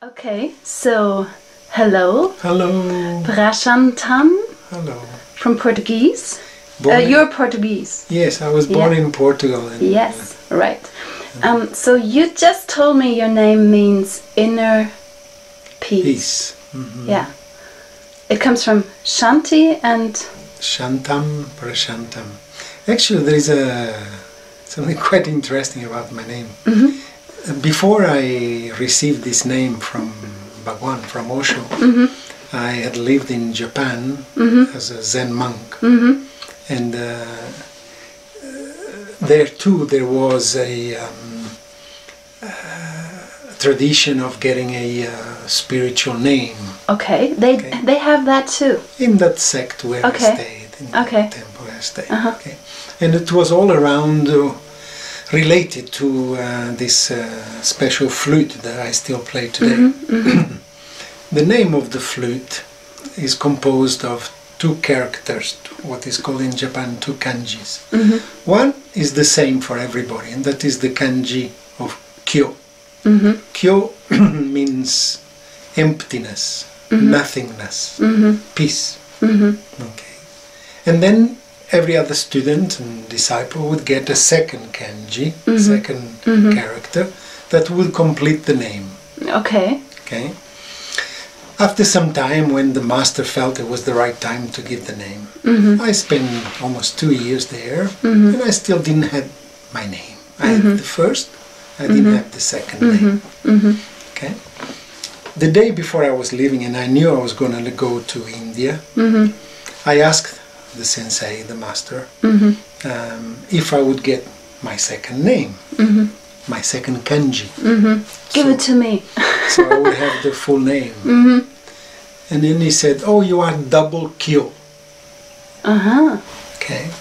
Okay, so hello. Hello. Prashantam. Hello. From Portuguese. You're Portuguese. Yes, I was born in Portugal. And, yes, right. So you just told me your name means inner peace. Mm-hmm. Yeah. It comes from Shanti and... Shantam, Prashantam. Actually, there is something quite interesting about my name. Mm-hmm. Before I received this name from Bhagwan, from Osho, I had lived in Japan as a Zen monk. And there too there was a tradition of getting a spiritual name. Okay, they have that too. In that sect where I stayed, in the temple where I stayed. Okay. And it was all around related to this special flute that I still play today. The name of the flute is composed of two characters, what is called in Japan two kanjis. One is the same for everybody, and that is the kanji of kyo. Kyo means emptiness, nothingness, peace. Okay. And then every other student and disciple would get a second kanji, second character, that will complete the name. Okay. Okay. After some time, when the master felt it was the right time to give the name, I spent almost 2 years there, and I still didn't have my name. I had the first, I didn't have the second name. Okay. The day before I was leaving, and I knew I was going to go to India, I asked the sensei, the master, if I would get my second name, my second kanji. Give it to me. So I would have the full name. And then he said, "Oh, you are double Kyo." Okay.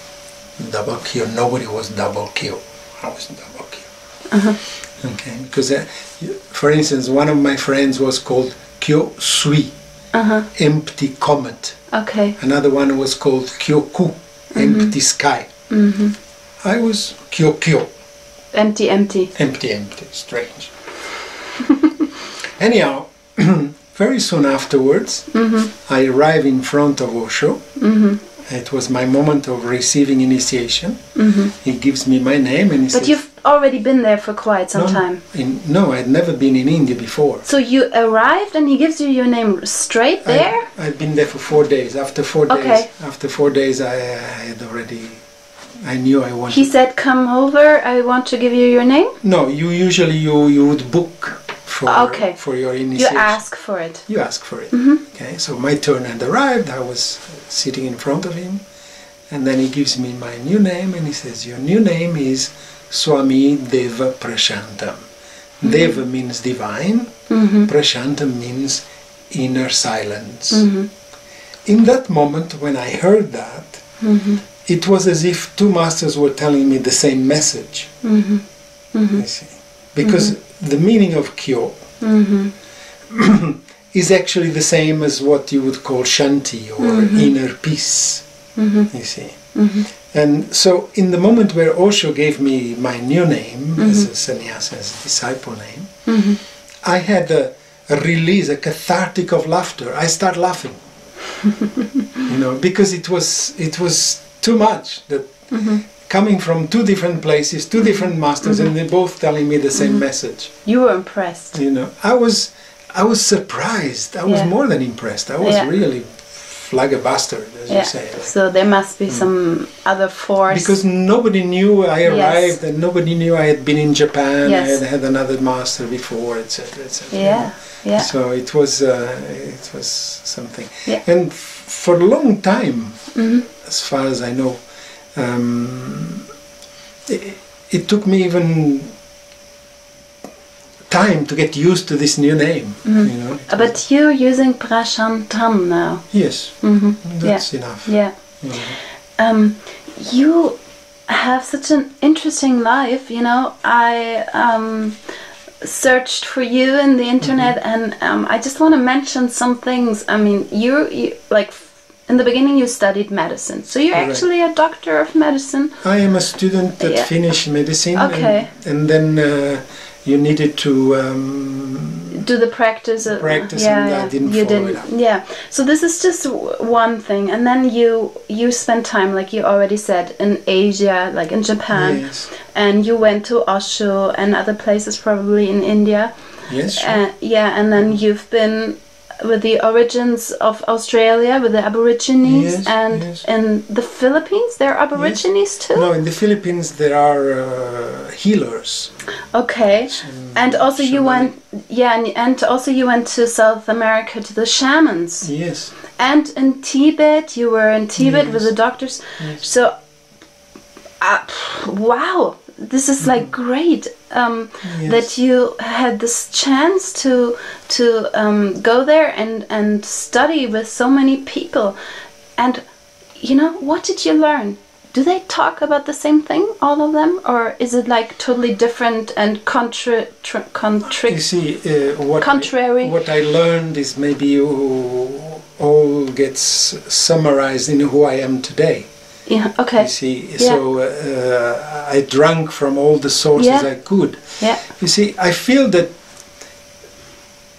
Double Kyo. Nobody was double Kyo. I was double Kyo. Okay. Because, for instance, one of my friends was called Kyo Sui, empty comet. Okay. Another one was called Kyo Ku, empty sky. I was Kyo Kyo. Empty, empty. Empty, empty. Strange. Anyhow, very soon afterwards, I arrive in front of Osho. It was my moment of receiving initiation. He gives me my name and he says... But you've already been there for quite some time. No, I'd never been in India before. So you arrived and he gives you your name straight there? I'd been there for 4 days. After 4 days, after 4 days, I had already... I knew I wanted... He said, "Come over, I want to give you your name"? No, usually you would book for your initiation. You ask for it. You ask for it. Okay, so my turn had arrived. I was sitting in front of him, and then he gives me my new name, and he says, "Your new name is Swami Deva Prashantam." Deva means divine. Prashantam means inner silence. In that moment, when I heard that, it was as if two masters were telling me the same message. You see? Because the meaning of Kyo is actually the same as what you would call Shanti or inner peace. You see? And so in the moment where Osho gave me my new name as a sannyasa, as a disciple name, I had a release, a cathartic of laughter. I start laughing. You know, because it was too much that coming from two different places, two different masters, and they both telling me the same message. You were impressed. You know, I was surprised. I was more than impressed. I was really flabbergasted, as you say. Like. So there must be some other force. Because nobody knew I arrived, and nobody knew I had been in Japan. I had had another master before, etc., etc. Yeah. So it was something. And for a long time, as far as I know, it took me even time to get used to this new name. You know, but you're using Prashantam now. Yes, that's enough. Yeah. You have such an interesting life. You know, I searched for you in the internet, and I just want to mention some things. I mean, you like. In the beginning you studied medicine, so you're actually a doctor of medicine. I am a student that finished medicine, and then you needed to do the practice. Practice, and I didn't follow it up. Yeah. So this is just one thing, and then you spent time, like you already said, in Asia, like in Japan, Yes. and you went to Osho and other places, probably in India. Yes. Sure. Yeah, and then you've been with the origins of Australia, with the aborigines, Yes, and yes. in the Philippines, there are aborigines too? No, in the Philippines there are healers. Okay, and also you went, and also you went to South America to the shamans. Yes. And in Tibet, you were in Tibet Yes. with the doctors. Yes. So, wow, this is like great Yes. that you had this chance to go there and study with so many people. And you know, what did you learn? Do they talk about the same thing, all of them, or is it like totally different and You see, contrary? What I learned is maybe all gets summarized in who I am today. Yeah. Okay. You see, so I drank from all the sources I could. Yeah. You see, I feel that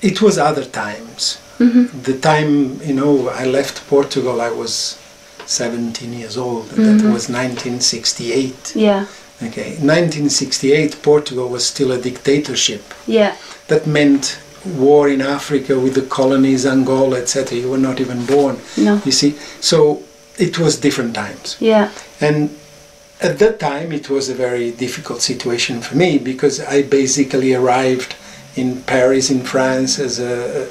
it was other times. Mm-hmm. The time, you know, I left Portugal, I was 17 years old, and that was 1968. Yeah. Okay, 1968, Portugal was still a dictatorship. Yeah. That meant war in Africa with the colonies, Angola, etc. You were not even born. No. You see, so it was different times. Yeah. And at that time, it was a very difficult situation for me because I basically arrived in Paris, in France, as a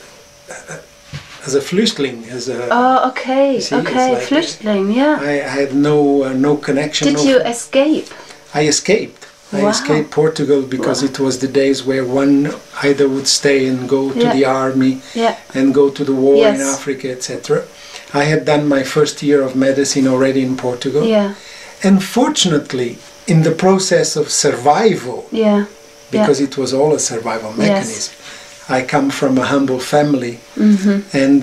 flüchtling, Oh, okay, see, okay, like flüchtling, yeah. I had no connection. Did you escape? I escaped. I Wow. escaped Portugal because it was the days where one either would stay and go to the army and go to the war in Africa, etc. I had done my first year of medicine already in Portugal. Yeah. And fortunately, in the process of survival, because it was all a survival mechanism, I come from a humble family, and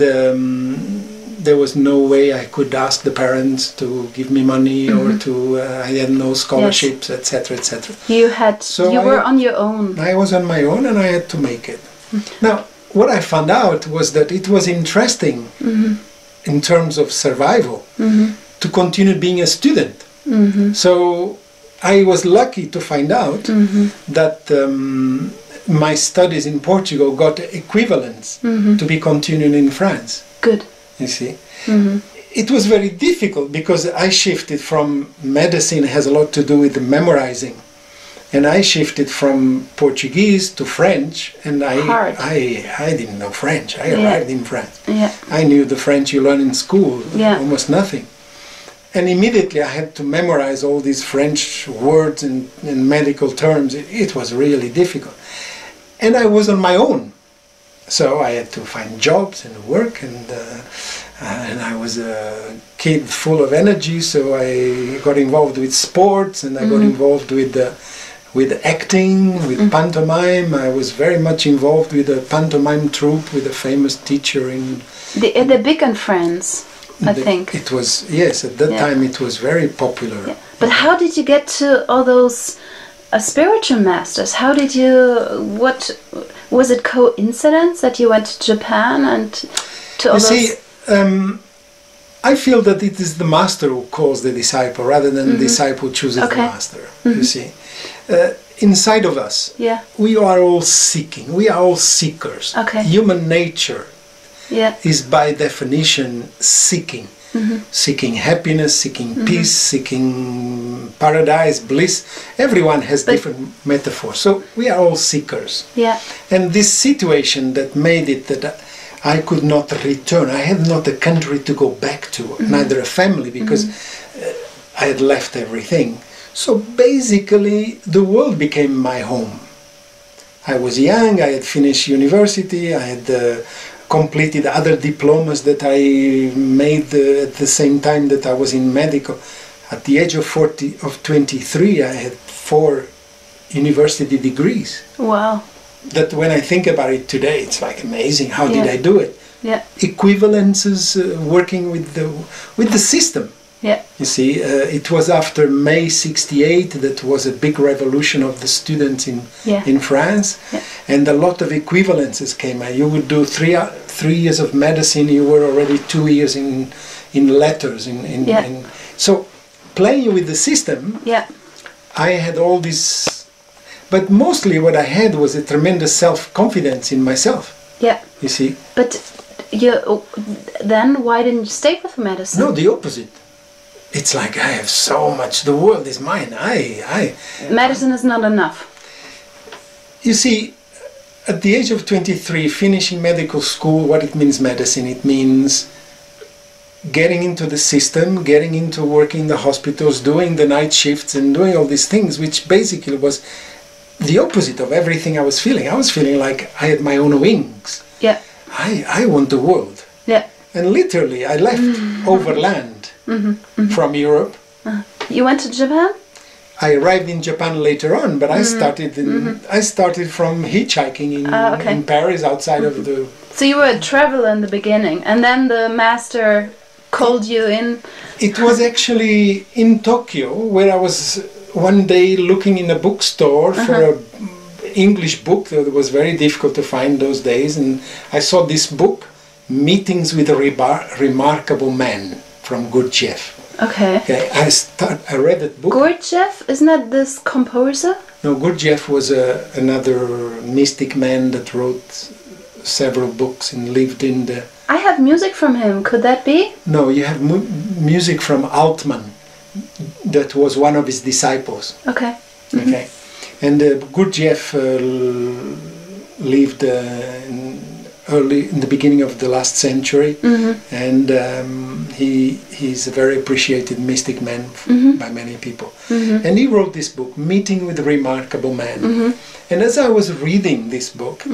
there was no way I could ask the parents to give me money or to. I had no scholarships, etc., etc. You had. So you were on your own. I was on my own, and I had to make it. Now, what I found out was that it was interesting, in terms of survival, to continue being a student. So I was lucky to find out that my studies in Portugal got equivalence to be continuing in France. Good. You see, it was very difficult because I shifted from medicine has a lot to do with the memorizing, and I shifted from Portuguese to French, and I didn't know French. I arrived in France. I knew the French you learn in school, almost nothing. And immediately I had to memorize all these French words and medical terms. It was really difficult. And I was on my own. So I had to find jobs and work, and I was a kid full of energy, so I got involved with sports, and I got involved with acting, with pantomime. I was very much involved with a pantomime troupe with a famous teacher in... The Big and Friends. I think it was, yes, at that time it was very popular. But how did you get to all those spiritual masters? How did you, what, was it coincidence that you went to Japan and to all those? You see, I feel that it is the master who calls the disciple rather than the disciple chooses the master, you see. Inside of us, we are all seeking, we are all seekers. Human nature is by definition seeking. Seeking happiness, seeking peace, seeking paradise, bliss. Everyone has different metaphors. So we are all seekers. And this situation that made it that I could not return, I had not a country to go back to, neither a family, because I had left everything. So basically the world became my home. I was young, I had finished university, I had completed other diplomas that I made at the same time that I was in medical. At the age of 23, I had 4 university degrees. Wow. That when I think about it today, it's like amazing. How did I do it? Equivalences, working with the system. Yeah. You see, it was after May '68 that was a big revolution of the students in France, and a lot of equivalences came. You would do 3 years of medicine, you were already 2 years in letters. So playing with the system, I had all this, but mostly what I had was a tremendous self-confidence in myself. Yeah. You see. But then why didn't you stay with medicine? No, the opposite. It's like I have so much. The world is mine. Medicine is not enough. You see, at the age of 23, finishing medical school, what it means medicine, it means getting into the system, getting into working in the hospitals, doing the night shifts and doing all these things, which basically was the opposite of everything I was feeling. I was feeling like I had my own wings. Yeah. I want the world. Yeah. And literally I left overland from Europe. You went to Japan? I arrived in Japan later on, but I started from hitchhiking in Paris, outside of the... So you were a traveler in the beginning, and then the master called you in? It was actually in Tokyo, where I was one day looking in a bookstore for an English book that was very difficult to find those days, and I saw this book, Meetings with a Remarkable Man, from Gurdjieffs. Okay. I read that book. Gurdjieff, isn't that this composer? No, Gurdjieff was another mystic man that wrote several books and lived in the... I have music from him, could that be? No, you have music from Altman, that was one of his disciples. Okay. Okay. And Gurdjieff lived in the beginning of the last century, and he's a very appreciated mystic man by many people. And he wrote this book, Meeting with a Remarkable Man. And as I was reading this book,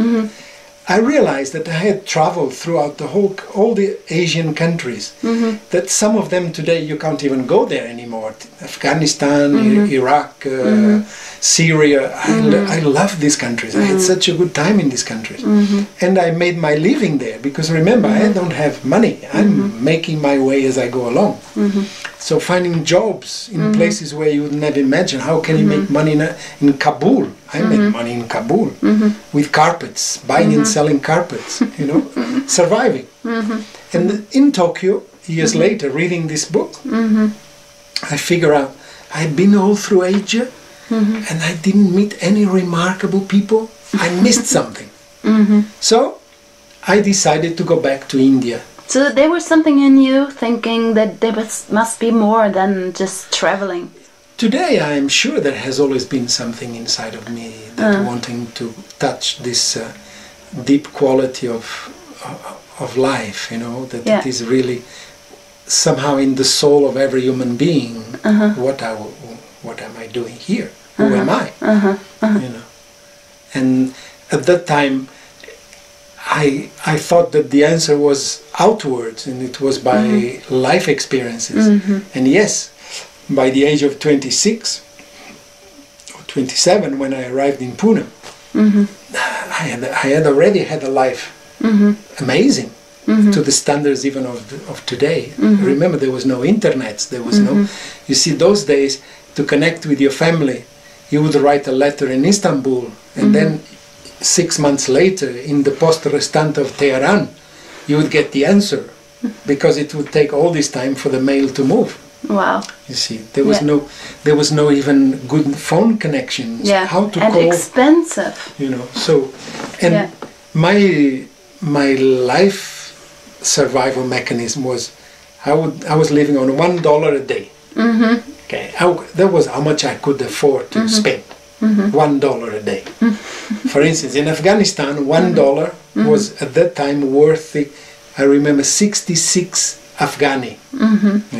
I realized that I had traveled throughout all the Asian countries, that some of them today you can't even go there anymore. Afghanistan, Iraq, Syria. I love these countries. I had such a good time in these countries. And I made my living there, because remember, I don't have money. I'm making my way as I go along. So finding jobs in places where you would never imagine. How can you make money in Kabul? I made money in Kabul with carpets, buying and selling carpets, you know, surviving. And in Tokyo, years later, reading this book, I figure out I'd been all through Asia and I didn't meet any remarkable people. I missed something. So I decided to go back to India. So there was something in you thinking that there must be more than just traveling. Today I am sure there has always been something inside of me that wanting to touch this deep quality of life, you know, that it is really somehow in the soul of every human being. What am I doing here? Who am I? You know, and at that time I thought that the answer was outwards, and it was by life experiences. And yes, by the age of 26 or 27, when I arrived in Puna, I had already had a life amazing to the standards even of today. Remember, there was no internet, there was no... You see, those days, to connect with your family, you would write a letter in Istanbul, and then 6 months later, in the post restant of Tehran, you would get the answer, because it would take all this time for the mail to move. Wow! You see, there was no even good phone connections. Yeah, how to and call? Expensive. You know, so and my life survival mechanism was I was living on $1 a day. Okay, that was how much I could afford to spend. $1 a day. For instance, in Afghanistan, $1 was at that time worth, I remember, 66 Afghani.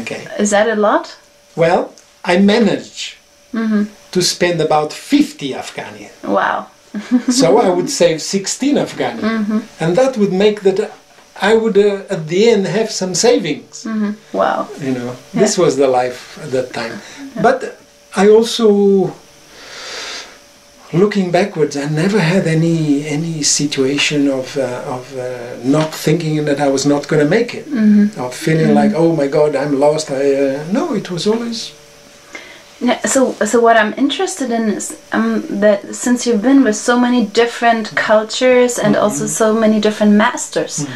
Okay. Is that a lot? Well, I managed to spend about 50 Afghani. Wow. So I would save 16 Afghani. And that would make that I would at the end have some savings. Wow. You know, this was the life at that time. But I also looking backwards, I never had any situation of not thinking that I was not going to make it, of feeling like, oh my God, I'm lost. No, it was always. So what I'm interested in is that since you've been with so many different cultures and also so many different masters,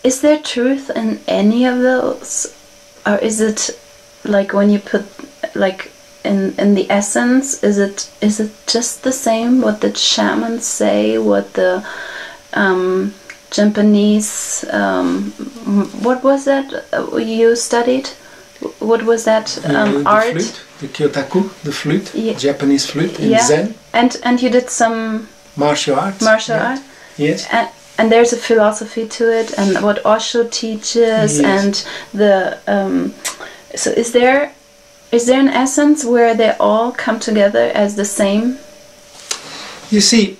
is there truth in any of those, or is it like when you put like in the essence, is it just the same what the shamans say, what the Japanese what was that you studied? What was that the art? Flute, the kyotaku, the flute, yeah. Japanese flute in Zen. And you did some martial arts. Martial art. Yes. And there's a philosophy to it, and what Osho teaches, and the so is there an essence where they all come together as the same? You see,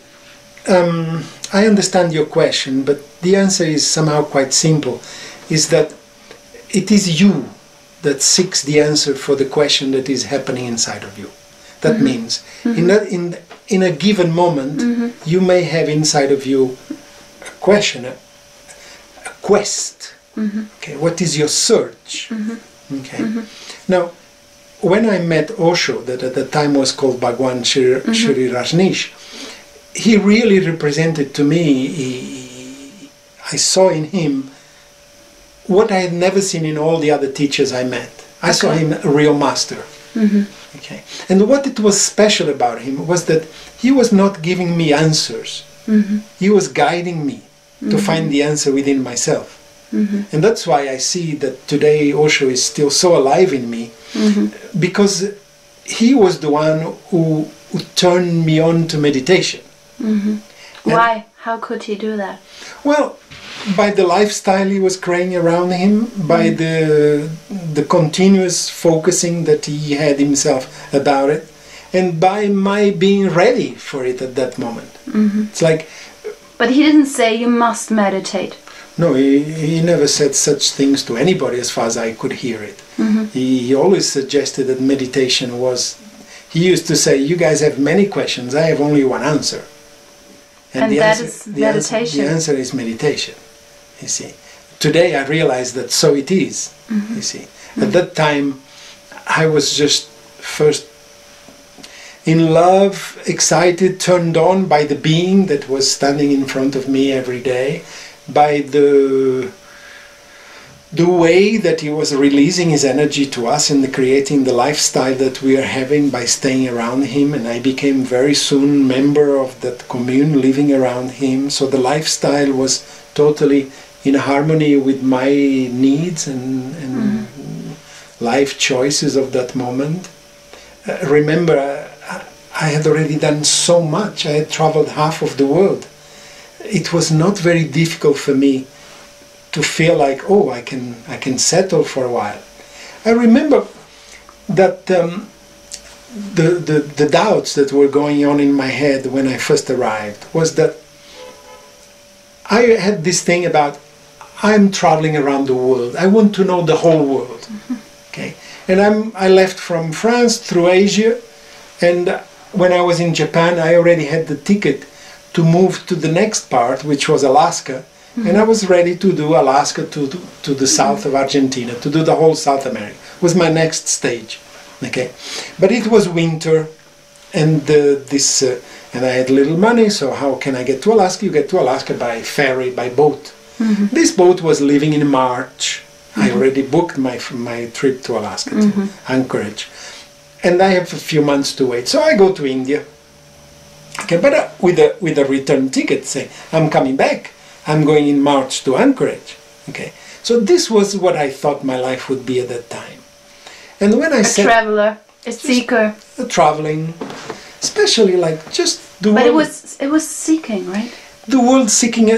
I understand your question, but the answer is somehow quite simple. Is that it is you that seeks the answer for the question that is happening inside of you. That means in a given moment you may have inside of you a question, a quest. Okay, what is your search? Okay. Now, when I met Osho, that at the time was called Bhagwan Shri Rajneesh, he really represented to me, I saw in him what I had never seen in all the other teachers I met. I saw him a real master. Okay. And what it was special about him was that he was not giving me answers. He was guiding me to find the answer within myself. And that's why I see that today Osho is still so alive in me, because he was the one who turned me on to meditation. Why? How could he do that? Well, by the lifestyle he was creating around him, by the continuous focusing that he had himself about it, and by my being ready for it at that moment. It's like... But he didn't say you must meditate. No, he never said such things to anybody as far as I could hear it. He always suggested that meditation was... He used to say, you guys have many questions, I have only one answer. And that is meditation. The answer is meditation, you see. Today I realize that so it is, you see. At that time I was just first in love, excited, turned on by the being that was standing in front of me every day, by the way that he was releasing his energy to us and creating the lifestyle that we are having by staying around him. And I became very soon member of that commune, living around him. So the lifestyle was totally in harmony with my needs and life choices of that moment. Remember, I had already done so much. I had traveled half of the world. It was not very difficult for me to feel like, oh, I can settle for a while. I remember that the doubts that were going on in my head when I first arrived was that I had this thing about, I'm traveling around the world. I want to know the whole world. Okay, and I left from France through Asia, and when I was in Japan, I already had the ticket to move to the next part, which was Alaska. And I was ready to do Alaska to the south of Argentina, to do the whole South America. It was my next stage. Okay, but it was winter, and and I had little money. So how can I get to Alaska? You get to Alaska by ferry, by boat. This boat was leaving in March. I already booked my trip to Alaska, to Anchorage, and I have a few months to wait. So I go to India. Okay, but with a return ticket, say I'm coming back. I'm going in March to Anchorage. Okay, so this was what I thought my life would be at that time. And when I said... A traveler, a seeker. Traveling, especially like just the But world... it was seeking, right? The word seeking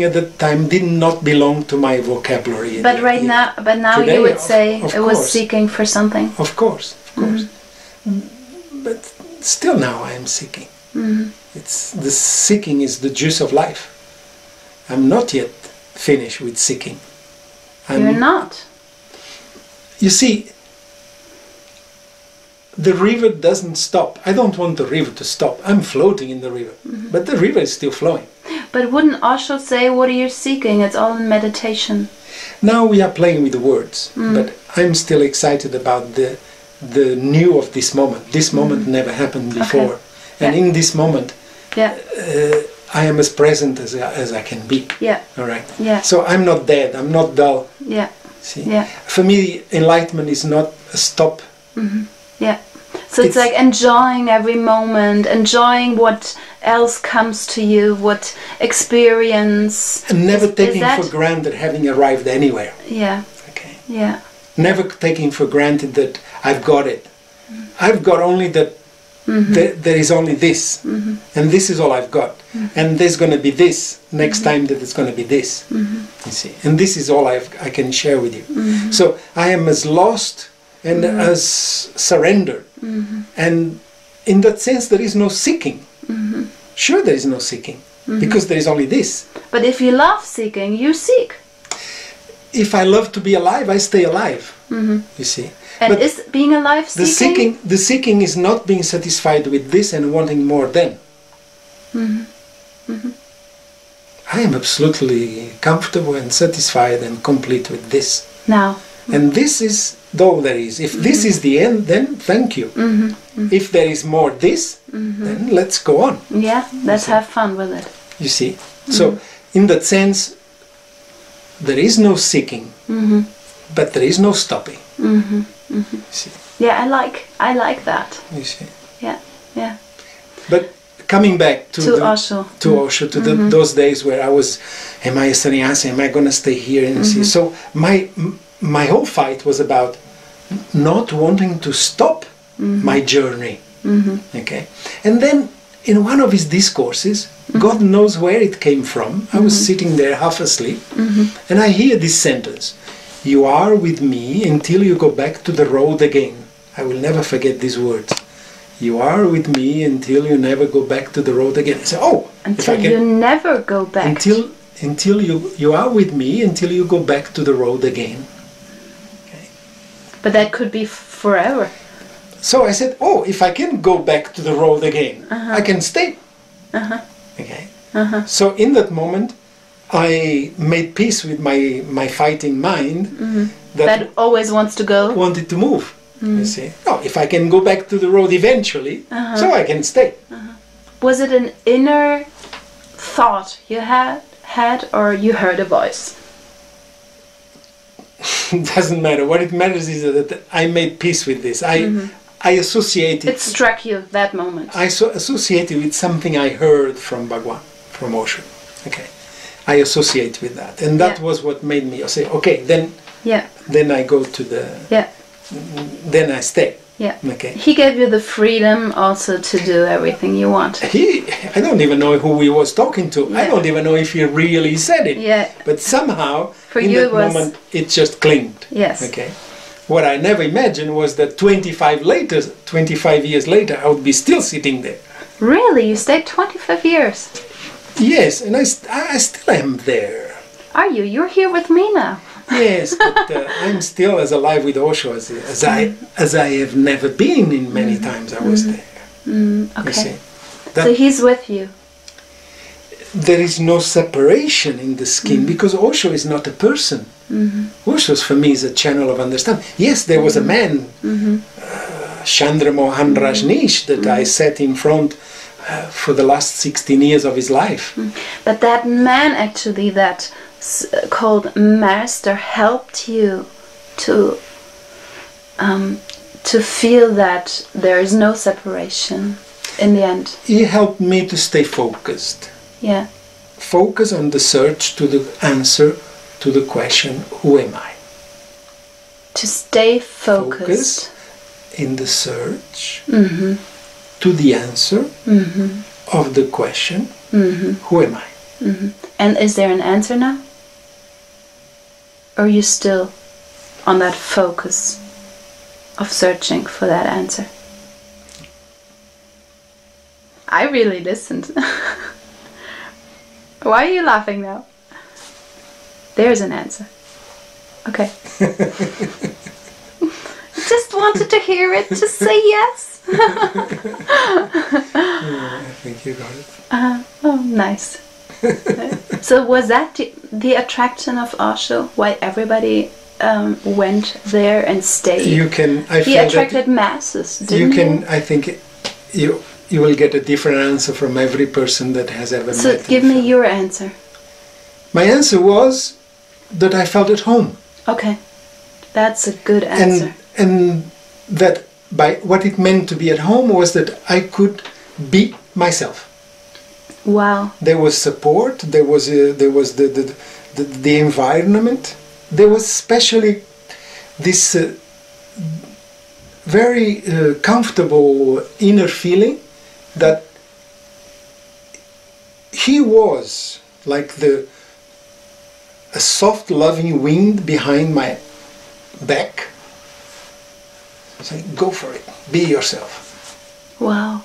at that time did not belong to my vocabulary. But now today, you would say it course, was seeking for something. Of course. But still now I am seeking. The seeking is the juice of life. I'm not yet finished with seeking. You're not. You see, the river doesn't stop. I don't want the river to stop. I'm floating in the river, but the river is still flowing. But wouldn't Osho say, what are you seeking? It's all in meditation. Now we are playing with the words, but I'm still excited about the new of this moment. This moment never happened before. Okay. And in this moment, I am as present as I can be. Yeah. All right. Yeah. So I'm not dead. I'm not dull. Yeah. See. Yeah. For me, enlightenment is not a stop. Yeah. So it's like enjoying every moment, enjoying what else comes to you, what experience. And never taking for granted having arrived anywhere. Yeah. Okay. Yeah. Never taking for granted that I've got it. I've got only that. There is only this, and this is all I've got, and there's going to be this next time that it's going to be this. You see, and this is all I can share with you. So I am as lost and as surrendered, and in that sense there is no seeking. Sure, there is no seeking because there is only this. But if you love seeking, you seek. If I love to be alive, I stay alive. You see. And is being alive seeking? The seeking is not being satisfied with this and wanting more than. I am absolutely comfortable and satisfied and complete with this. Now. And this is all there is. If this is the end, then thank you. If there is more this, then let's go on. Yeah, let's have fun with it. You see. So, in that sense, there is no seeking, but there is no stopping. See. Yeah, I like that. You see. Yeah, yeah. But coming back to Osho, those days where I was, am I a sannyasi? Am I going to stay here and see? So my whole fight was about not wanting to stop my journey. Okay, and then in one of his discourses, God knows where it came from. I was sitting there half asleep, and I hear this sentence. You are with me until you go back to the road again. I will never forget these words. You are with me until you never go back to the road again. I say, oh, until you never go back. Until you are with me until you go back to the road again. Okay. But that could be forever. So I said, oh, if I can go back to the road again, I can stay. Okay. So in that moment, I made peace with my fighting mind that always wants to go. Wanted to move. You see, oh, if I can go back to the road eventually, so I can stay. Was it an inner thought you had, or you heard a voice? It doesn't matter. What it matters is that I made peace with this. I associated. It struck you that moment. I associated with something I heard from Bhagwan, from Osho. Okay. I associate with that, and that was what made me say, okay, then I go to the then I stay. Yeah. Okay. He gave you the freedom also to do everything you want. I don't even know who he was talking to. I don't even know if he really said it. Yeah. But somehow for in that moment it just clinged. Yes. Okay. What I never imagined was that 25 years later I would be still sitting there. Really? You stayed 25 years? Yes, and I still am there. Are you? You're here with me now. Yes, but I'm still as alive with Osho as I have never been in many times I was there. Okay. So he's with you. There is no separation in the skin because Osho is not a person. Osho for me is a channel of understanding. Yes, there was a man, Chandra Mohan Rajneesh, that I sat in front for the last 16 years of his life. But that man actually, that called Master, helped you to feel that there is no separation in the end. He helped me to stay focused. Yeah. Focus on the search to the answer to the question, who am I? To stay focused. Focus in the search to the answer of the question, who am I? And is there an answer now? Or are you still on that focus of searching for that answer? I really listened. Why are you laughing now? There's an answer. Okay. Just wanted to hear it. Just say yes. I think you got it. Oh, nice. So was that the attraction of Osho? Why everybody went there and stayed? He attracted masses, didn't he? I think you will get a different answer from every person that has ever met him. So give me your answer. My answer was that I felt at home. Okay, that's a good answer. And that by what it meant to be at home was that I could be myself. Wow. There was support. There was the environment. There was especially this very comfortable inner feeling that he was like a soft, loving wind behind my back. Saying, go for it. Be yourself. Wow.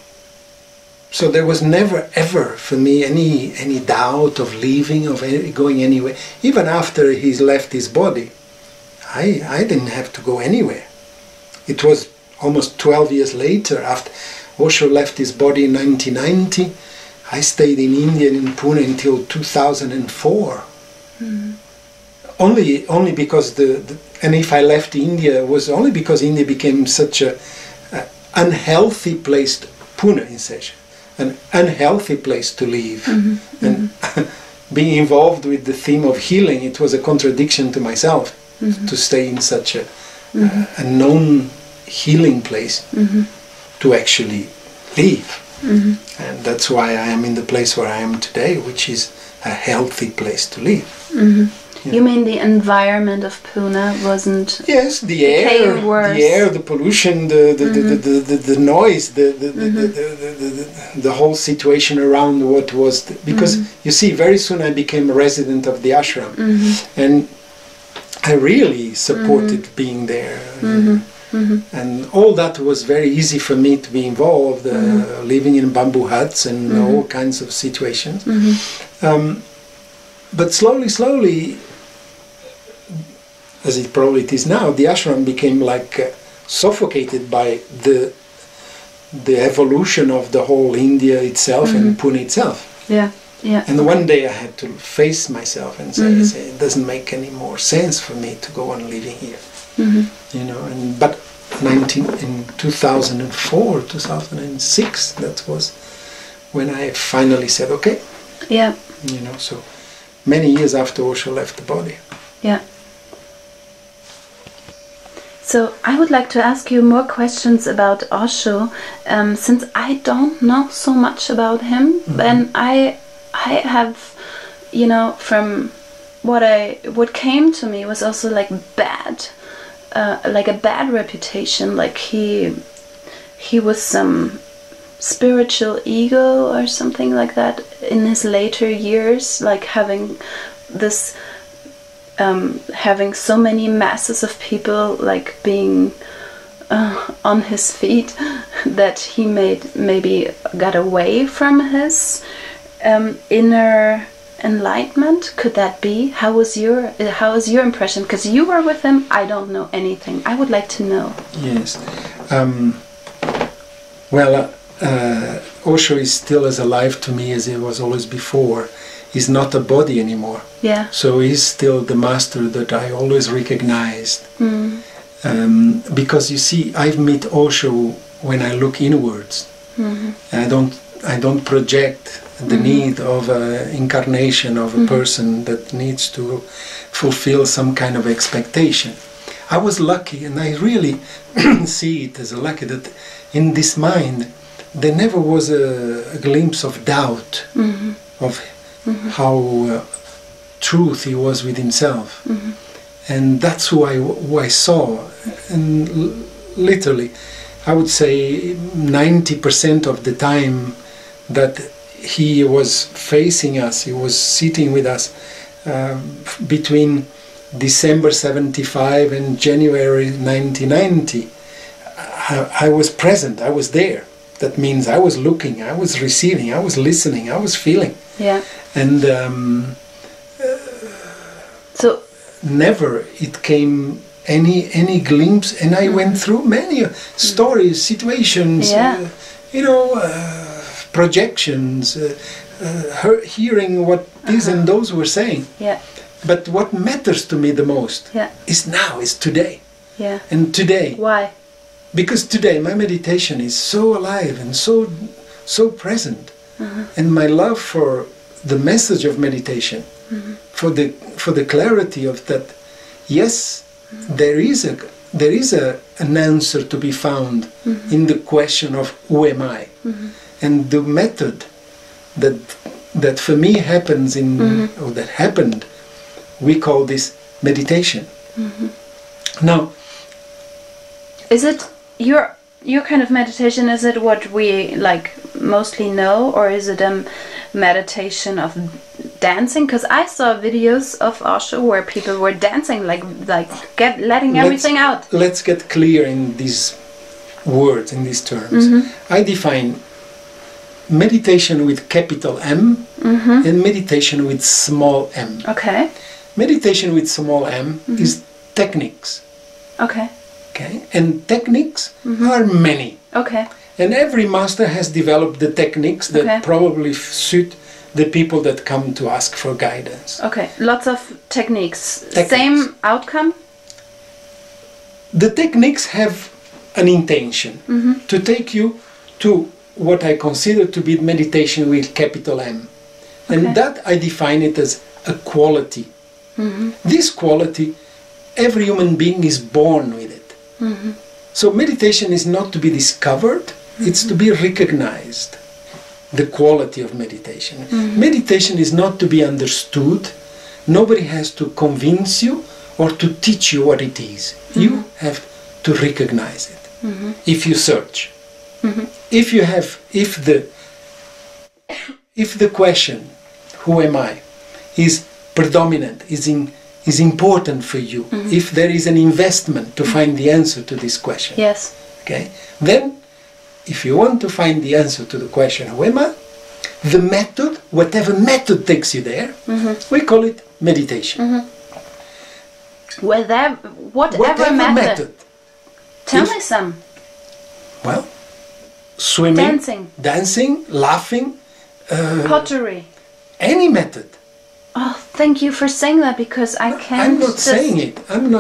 So there was never ever for me any doubt of leaving, of going anywhere. Even after he's left his body, I didn't have to go anywhere. It was almost 12 years later, after Osho left his body in 1990, I stayed in India, in Pune, until 2004. Mm. Only because and if I left India, it was only because India became such a unhealthy place, Pune in Session, an unhealthy place to live. Mm-hmm. And being involved with the theme of healing, it was a contradiction to myself to stay in such a known healing place to actually live. Mm-hmm. And that's why I am in the place where I am today, which is a healthy place to live. Mm-hmm. Yeah. You mean the environment of Pune wasn't? Yes, the air, the pollution, the noise, the whole situation around what was because you see, very soon I became a resident of the ashram, and I really supported being there, and all that was very easy for me to be involved, living in bamboo huts and all kinds of situations. But slowly, as it probably is now, the ashram became like suffocated by the evolution of the whole India itself and Pune itself. Yeah, yeah. And one day I had to face myself and say it doesn't make any more sense for me to go on living here. You know, but in 2004, 2006, that was when I finally said, okay. Yeah. You know, so many years after Osho left the body. Yeah. So I would like to ask you more questions about Osho, since I don't know so much about him, and I have, you know, from what came to me was also like a bad reputation, like he was some spiritual ego or something like that in his later years, like having this having so many masses of people like being on his feet that he maybe got away from his inner enlightenment. Could that be? How was your impression? Because you were with him. I don't know anything. I would like to know. Yes. Osho is still as alive to me as he was always before. He's not a body anymore. Yeah. So he's still the master that I always recognized. Because you see, I've met Osho when I look inwards. I don't project the need of an incarnation of a person that needs to fulfill some kind of expectation. I was lucky, and I really see it as a lucky that in this mind there never was a glimpse of doubt of how truth he was with himself. And that's who I saw. And literally, I would say 90% of the time that he was facing us, he was sitting with us between December 75 and January 1990. I was present, I was there. That means I was looking, I was receiving, I was listening, I was feeling. Yeah. And so never it came any glimpse, and I went through many stories, situations, you know, projections, hearing what these and those were saying. Yeah. But what matters to me the most is now, is today. Yeah. And today. Why? Because today my meditation is so alive and so present, and my love for the message of meditation, for the clarity of that. Yes, there is an answer to be found in the question of who am I, and the method that for me happens or that happened, we call this meditation. Now, is it your kind of meditation? Is it what we like mostly know, or is it a meditation of dancing? Because I saw videos of Osho where people were dancing, like letting everything out. Let's get clear in these words, in these terms. I define meditation with capital M and meditation with small m. Okay. Meditation with small m is techniques. Okay. Okay. And techniques are many. Okay. And every master has developed the techniques that probably suit the people that come to ask for guidance. Okay, lots of techniques. Same outcome? The techniques have an intention to take you to what I consider to be meditation with capital M. And that I define it as a quality. This quality, every human being is born with it. So meditation is not to be discovered, it's to be recognized. The quality of meditation. Meditation is not to be understood. Nobody has to convince you or to teach you what it is. You have to recognize it. If you search. If the question, who am I, is predominant, is important for you, if there is an investment to find the answer to this question, okay, then if you want to find the answer to the question, who am I, the method, whatever method takes you there, we call it meditation. Whatever method. Tell me some. Well, swimming, dancing, laughing, pottery. Any method. Oh, thank you for saying that, because I can't. I'm not saying it. I'm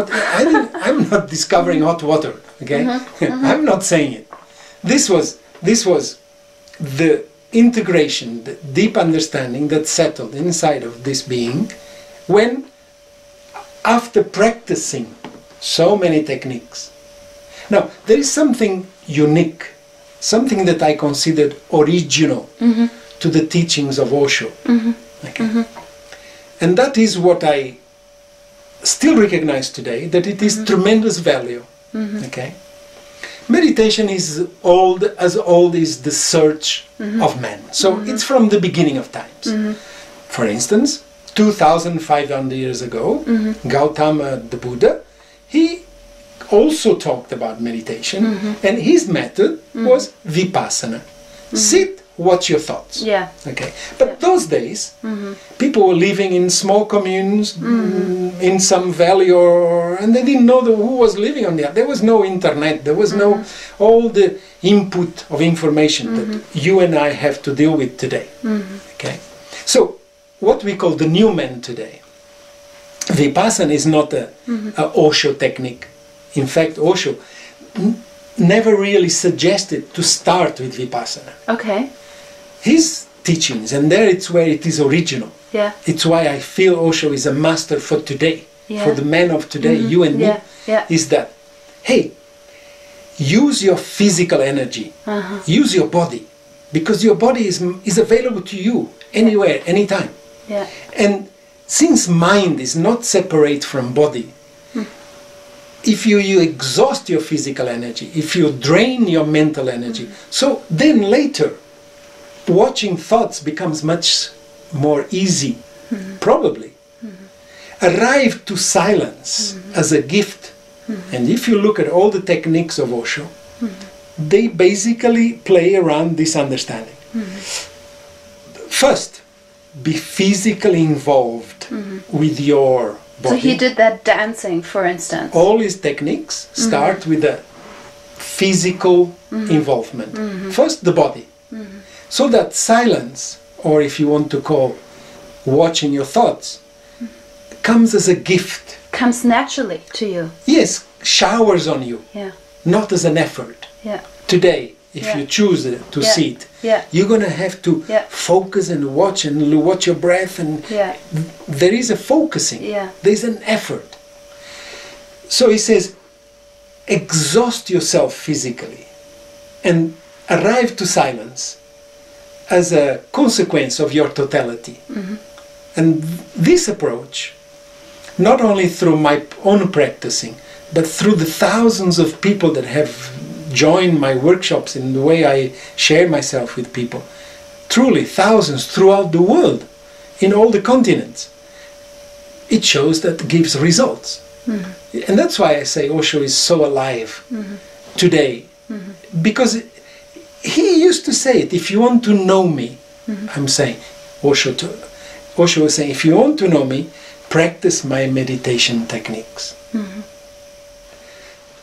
not discovering hot water. Okay, I'm not saying it. This was the integration, the deep understanding that settled inside of this being when, after practicing so many techniques. Now, there is something unique, something that I considered original to the teachings of Osho. Okay. And that is what I still recognize today, that it is tremendous value. Okay. Meditation is as old as the search of man. So it's from the beginning of times. For instance, 2,500 years ago, Gautama the Buddha, he also talked about meditation, and his method was vipassana. Sit, watch your thoughts. Okay. But those days, people were living in small communes, in some valley, and they didn't know who was living on the other. There was no internet. There was no all the input of information that you and I have to deal with today. Okay. So what we call the new man today, vipassana is not a Osho technique. In fact, Osho never really suggested to start with vipassana. Okay. His teachings, and there it's where it is original. It's why I feel Osho is a master for today, for the man of today, you and me, is that, hey, use your physical energy, use your body, because your body is available to you anywhere, anytime. And since mind is not separate from body, if you exhaust your physical energy, if you drain your mental energy, so then later, watching thoughts becomes much more easy, probably. Arrive to silence as a gift. And if you look at all the techniques of Osho, they basically play around this understanding. First, be physically involved with your body. So he did that dancing, for instance. All his techniques start with a physical involvement. First the body. So that silence, or if you want to call watching your thoughts, comes as a gift. Comes naturally to you. Yes, showers on you. Yeah. Not as an effort. Yeah. Today, if you choose to see it, you're going to have to focus and watch your breath, and there is a focusing. There's an effort. So he says, exhaust yourself physically and arrive to silence as a consequence of your totality. And this approach, not only through my own practicing, but through the thousands of people that have joined my workshops in the way I share myself with people, truly thousands throughout the world, in all the continents, it shows that it gives results. And that's why I say Osho is so alive today, because he used to say it, if you want to know me, I'm saying, Osho was saying, if you want to know me, practice my meditation techniques.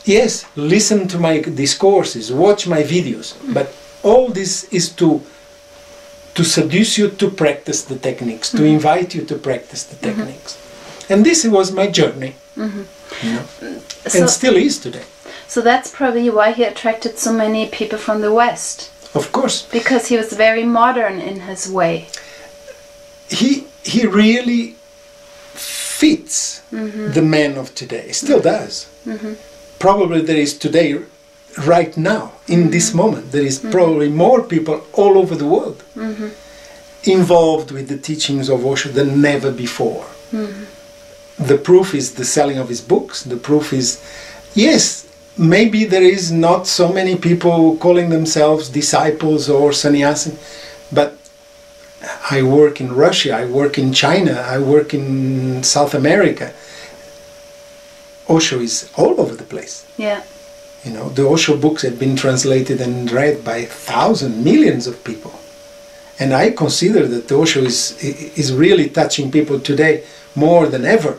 Yes, listen to my discourses, watch my videos, but all this is to seduce you to practice the techniques, to invite you to practice the techniques. And this was my journey, you know, and still is today. So that's probably why he attracted so many people from the West. Of course. Because he was very modern in his way. He really fits the man of today, still does. Probably there is today, right now, in this moment, there is probably more people all over the world involved with the teachings of Osho than never before. The proof is the selling of his books. The proof is, yes, maybe there is not so many people calling themselves disciples or sannyasin, but I work in Russia, I work in China, I work in South America. Osho is all over the place. Yeah. You know, the Osho books have been translated and read by thousands, millions of people. And I consider that Osho is really touching people today more than ever.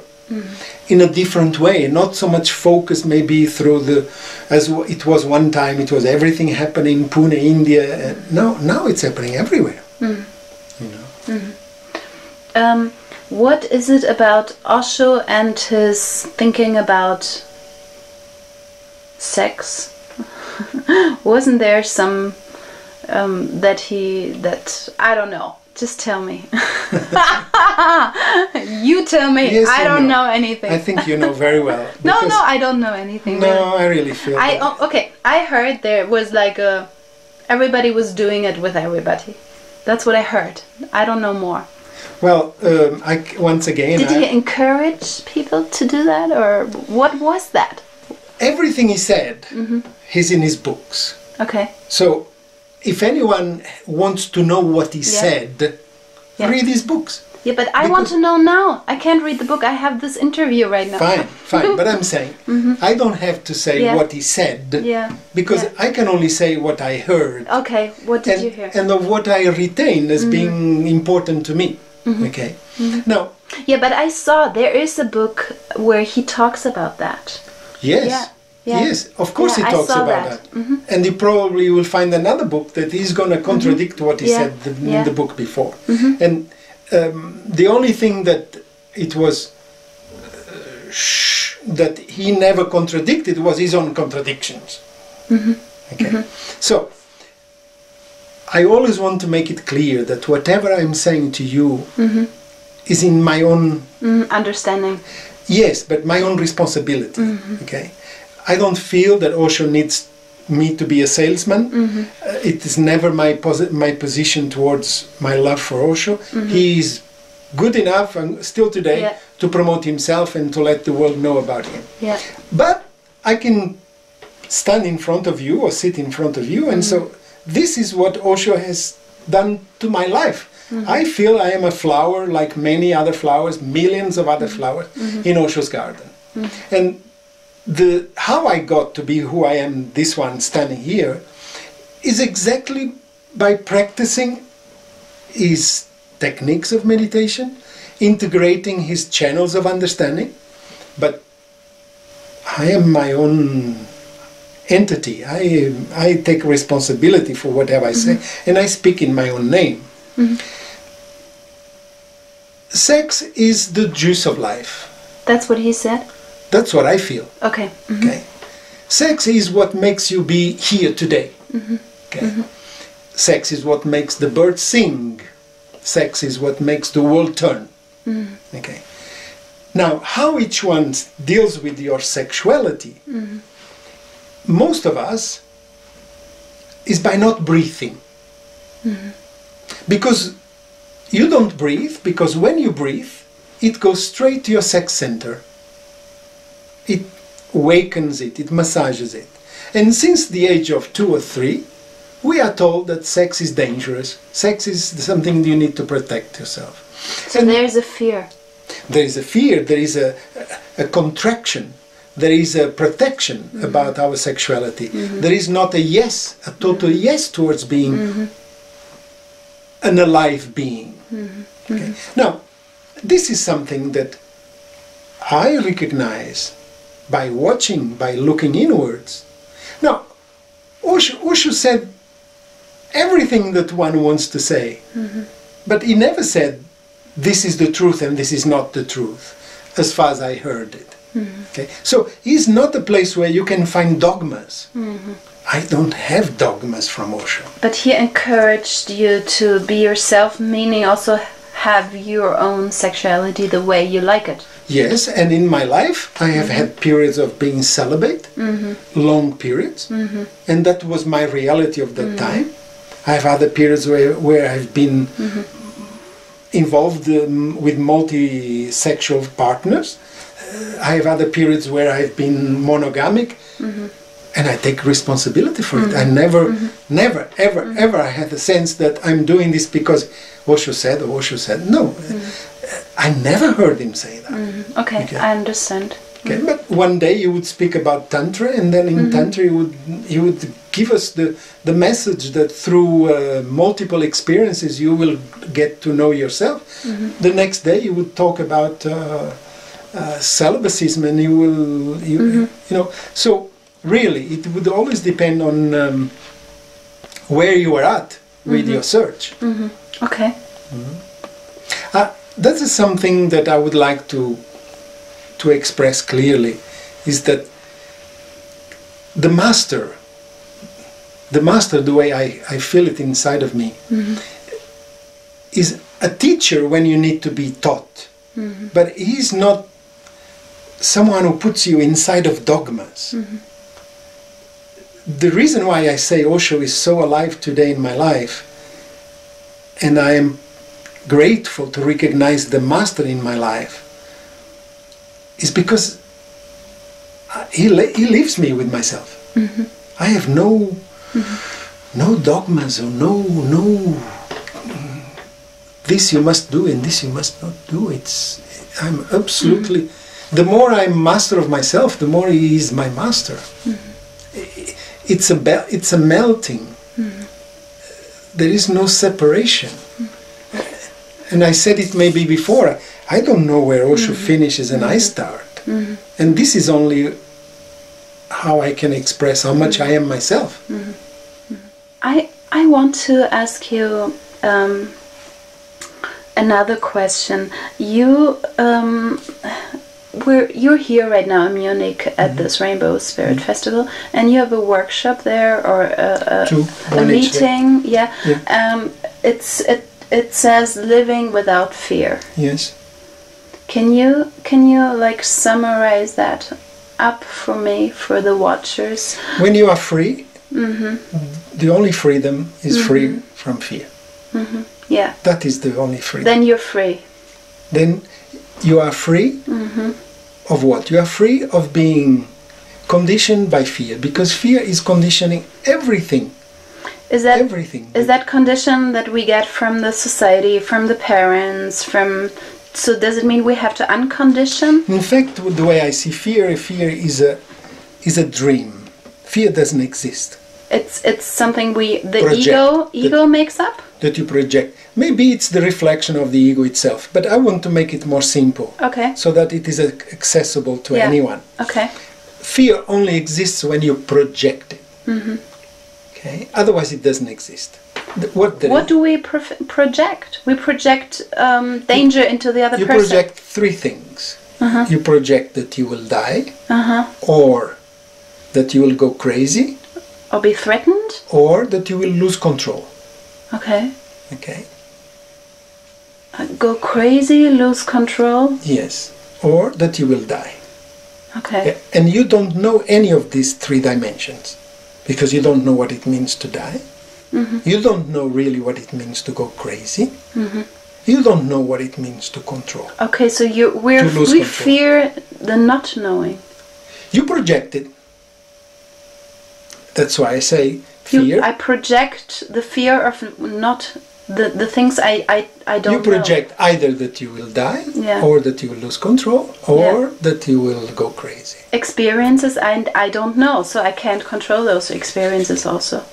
In a different way, not so much focused maybe through as it was one time, it was everything happening in Pune, India. Now it's happening everywhere. You know. What is it about Osho and his thinking about sex? Wasn't there some that I don't know? Just tell me. You tell me. Yes, I don't know anything. I think you know very well. No, I don't know anything. No, really. I really feel that. Okay, I heard there was like everybody was doing it with everybody. That's what I heard. I don't know more. Well, once again... Did he encourage people to do that, or what was that? Everything he said is in his books. Okay. So, if anyone wants to know what he said, read his books. Yeah, but I want to know now. I can't read the book. I have this interview right now. Fine. But I'm saying, I don't have to say what he said, because I can only say what I heard. Okay, what did you hear? And of what I retain as being important to me. Okay. Now. Yeah, but I saw there is a book where he talks about that. Yes. Yes, of course he talks about that. And you probably will find another book that is going to contradict what he said in the book before. And the only thing that it was that he never contradicted was his own contradictions. Okay. So I always want to make it clear that whatever I'm saying to you is in my own understanding. Yes, but my own responsibility. Okay. I don't feel that Osho needs me to be a salesman. It is never my position towards my love for Osho. He is good enough, and still today, to promote himself and to let the world know about him. But I can stand in front of you or sit in front of you, and so this is what Osho has done to my life. I feel I am a flower like many other flowers, millions of other flowers in Osho's garden. And how I got to be who I am, this one standing here, is exactly by practicing his techniques of meditation, integrating his channels of understanding, but I am my own entity. I take responsibility for whatever I say, and I speak in my own name. Sex is the juice of life. That's what he said? That's what I feel. Okay. Okay. Sex is what makes you be here today. Okay. Sex is what makes the birds sing. Sex is what makes the world turn. Okay. Now, how each one deals with your sexuality, most of us, is by not breathing. Because you don't breathe, because when you breathe, it goes straight to your sex center. It awakens it, it massages it. And since the age of 2 or 3, we are told that sex is dangerous. Sex is something you need to protect yourself. So and there's a fear. There is a fear, there is a contraction, there is a protection about our sexuality. There is not a yes, a total yes towards being an alive being. Okay? Now, this is something that I recognize by watching, by looking inwards. Now, Osho said everything that one wants to say, but he never said, this is the truth and this is not the truth, as far as I heard it. Okay? So he's not a place where you can find dogmas. I don't have dogmas from Osho. But he encouraged you to be yourself, meaning also have your own sexuality the way you like it. Yes, and in my life I have had periods of being celibate, long periods, and that was my reality of that time. I have other periods where I've been involved with multi-sexual partners. I have other periods where I've been monogamic, and I take responsibility for it. I never, ever I had the sense that I'm doing this because Osho said or Osho said. No, I never heard him say that. Okay, I understand. Okay, but one day you would speak about Tantra, and then in Tantra you would give us the message that through multiple experiences you will get to know yourself. The next day you would talk about celibacy, and you will, you know. So really, it would always depend on where you are at with your search. Okay. That is something that I would like to express clearly, is that the master, the way I feel it inside of me, is a teacher when you need to be taught. But he's not someone who puts you inside of dogmas. The reason why I say Osho is so alive today in my life, and I am grateful to recognize the master in my life, is because he leaves me with myself. I have no dogmas or no this you must do and this you must not do. I'm absolutely, the more I'm master of myself, the more he is my master. It's a melting. There is no separation. And I said it maybe before, I don't know where Osho finishes and I start. And this is only how I can express how much I am myself. I want to ask you another question. You're here right now in Munich at this Rainbow Spirit Festival, and you have a workshop there or a meeting. Yeah. It says living without fear. Yes. Can you like summarize that up for me, for the watchers? When you are free, the only freedom is free from fear. Yeah. That is the only freedom. Then you're free. Then you are free of what? You are free of being conditioned by fear, because fear is conditioning everything. Is that everything? Is that condition that we get from the society, from the parents, from? So does it mean we have to uncondition? In fact, the way I see fear is a dream. Fear doesn't exist. It's something the ego makes up. that you project. Maybe it's the reflection of the ego itself, but I want to make it more simple. Okay. So that it is accessible to anyone. Okay. Fear only exists when you project it. Mm-hmm. Okay. Otherwise, it doesn't exist. What do we project? We project danger into the other person. You project three things. You project that you will die, or that you will go crazy, or be threatened, or that you will lose control. Okay. Okay. Go crazy, lose control. Yes, or that you will die. Okay. And you don't know any of these three dimensions, because you don't know what it means to die. You don't know really what it means to go crazy. You don't know what it means to control. Okay, so we fear the not knowing. You project it. That's why I say fear. I project the fear of not the things I don't know. You project either that you will die, or that you will lose control, or that you will go crazy. Experiences I don't know, so I can't control those experiences also.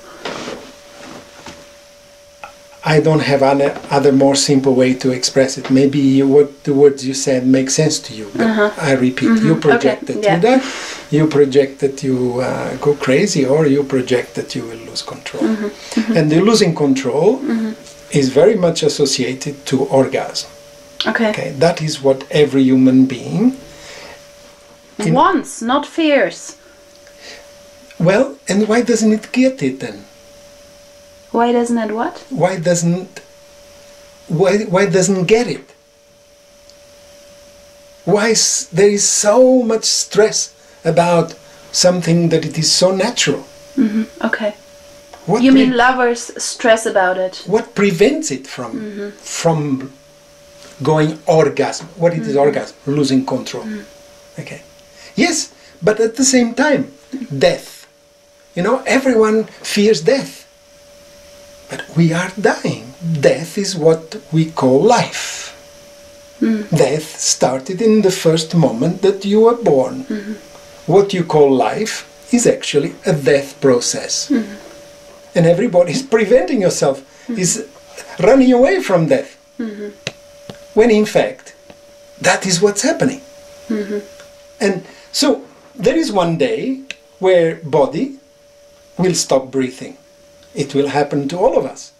I don't have other more simple way to express it. Maybe what the words you said make sense to you, but I repeat, you project that you die, you project that you go crazy, or you project that you will lose control. And the losing control is very much associated to orgasm. Okay, that is what every human being wants, not fears. Well, and why doesn't it get it then? Why doesn't it what? Why doesn't get it? Why there is so much stress about something that it is so natural? Okay. You mean lovers stress about it? What prevents it from going orgasm? What is orgasm? Losing control. Okay. Yes, but at the same time, death. You know, everyone fears death. But we are dying. Death is what we call life. Death started in the first moment that you were born. What you call life is actually a death process. And everybody is preventing yourself, is running away from death. When in fact, that is what's happening. And so there is one day where body will stop breathing. It will happen to all of us.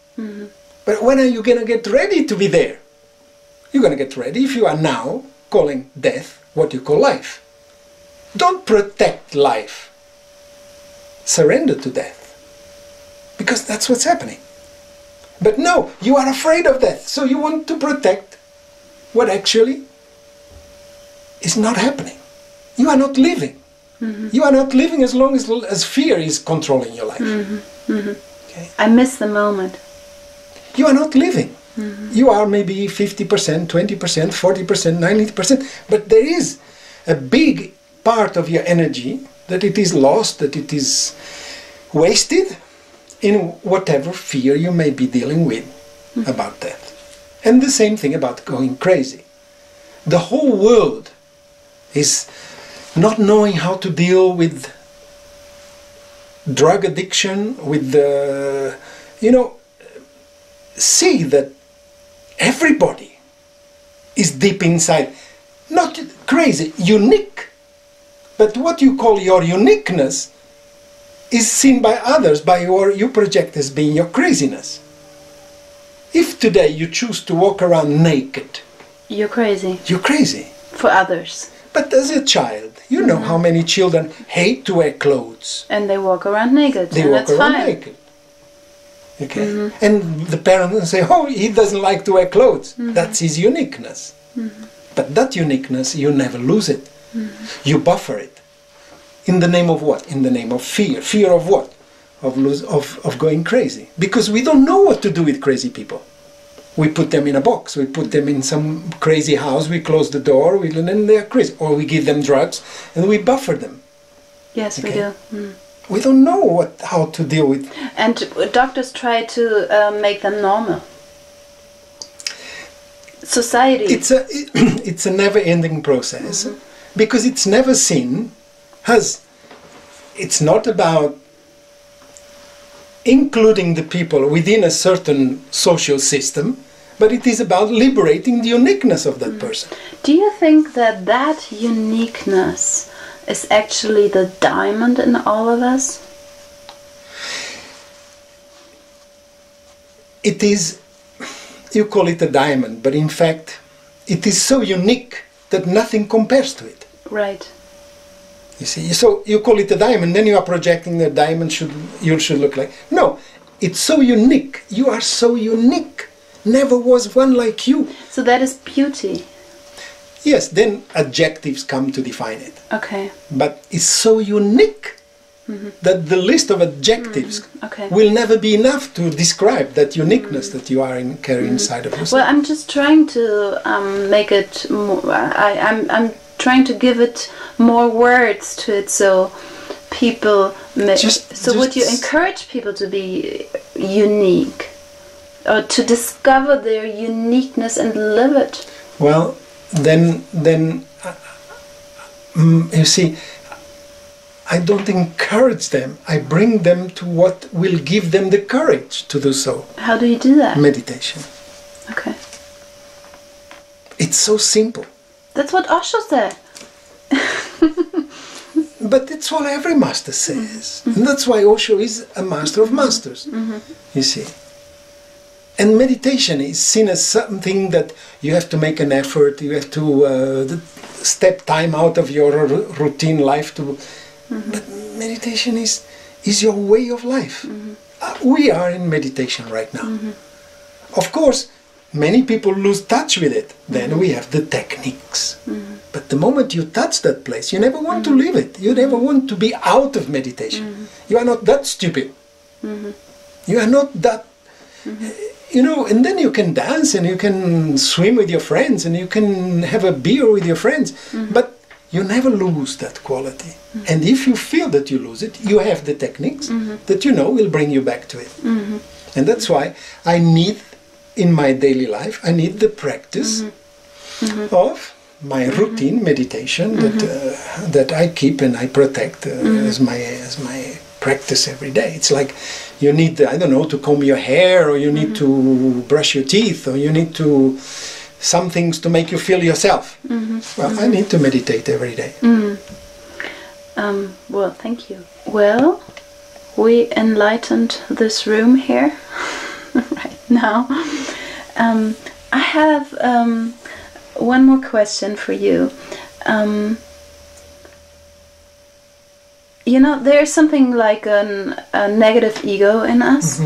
But when are you going to get ready to be there? You're going to get ready if you are now calling death what you call life. Don't protect life. Surrender to death. Because that's what's happening. But no, you are afraid of death. So you want to protect what actually is not happening. You are not living. You are not living as long as fear is controlling your life. Okay. I miss the moment. You are not living. You are maybe 50%, 20%, 40%, 90%, but there is a big part of your energy that it is lost, that it is wasted in whatever fear you may be dealing with about death. And the same thing about going crazy. The whole world is not knowing how to deal with drug addiction, with the, see that everybody is deep inside, not crazy, unique. But what you call your uniqueness is seen by others, by you project as being your craziness. If today you choose to walk around naked, you're crazy. You're crazy. For others. But as a child, you know how many children hate to wear clothes. And they walk around naked. They walk around naked. Okay. And the parents say, oh, he doesn't like to wear clothes. That's his uniqueness. But that uniqueness, you never lose it. You buffer it. In the name of what? In the name of fear. Fear of what? Of going crazy. Because we don't know what to do with crazy people. We put them in a box, we put them in some crazy house, we close the door, and then they are crazy. Or we give them drugs and we buffer them. Yes, we do. We don't know how to deal with. And doctors try to make them normal. Society. It's a never-ending process because it's never seen as. It's not about including the people within a certain social system, but it is about liberating the uniqueness of that person. Do you think that that uniqueness is actually the diamond in all of us? It is, you call it a diamond, but in fact it is so unique that nothing compares to it. Right. You see, so you call it a diamond, then you are projecting the diamond you should look like. No, it's so unique. You are so unique. Never was one like you. So that is beauty. Yes, then adjectives come to define it. Okay. But it's so unique that the list of adjectives will never be enough to describe that uniqueness that you are carrying inside of yourself. Well, I'm just trying to make it more, I'm trying to give it more words to it, so people would you encourage people to be unique, or to discover their uniqueness and live it? Well, then you see, I don't encourage them. I bring them to what will give them the courage to do so. How do you do that? Meditation. Okay. It's so simple. That's what Osho said. But it's what every master says. And that's why Osho is a master of masters. You see. And meditation is seen as something that you have to make an effort, you have to step time out of your routine life to... But meditation is your way of life. We are in meditation right now. Of course, many people lose touch with it. Then we have the techniques. But the moment you touch that place, you never want to leave it. You never want to be out of meditation. You are not that stupid. You are not that... You know, and then you can dance and you can swim with your friends and you can have a beer with your friends. But you never lose that quality. And if you feel that you lose it, you have the techniques that you know will bring you back to it. And that's why I need, in my daily life, I need the practice of my routine meditation that I keep and I protect as my practice every day. It's like you need, I don't know, to comb your hair, or you need to brush your teeth, or you need to some things to make you feel yourself. Well, I need to meditate every day. Well, thank you. Well, we enlightened this room here right now. I have one more question for you. You know, there's something like a negative ego in us,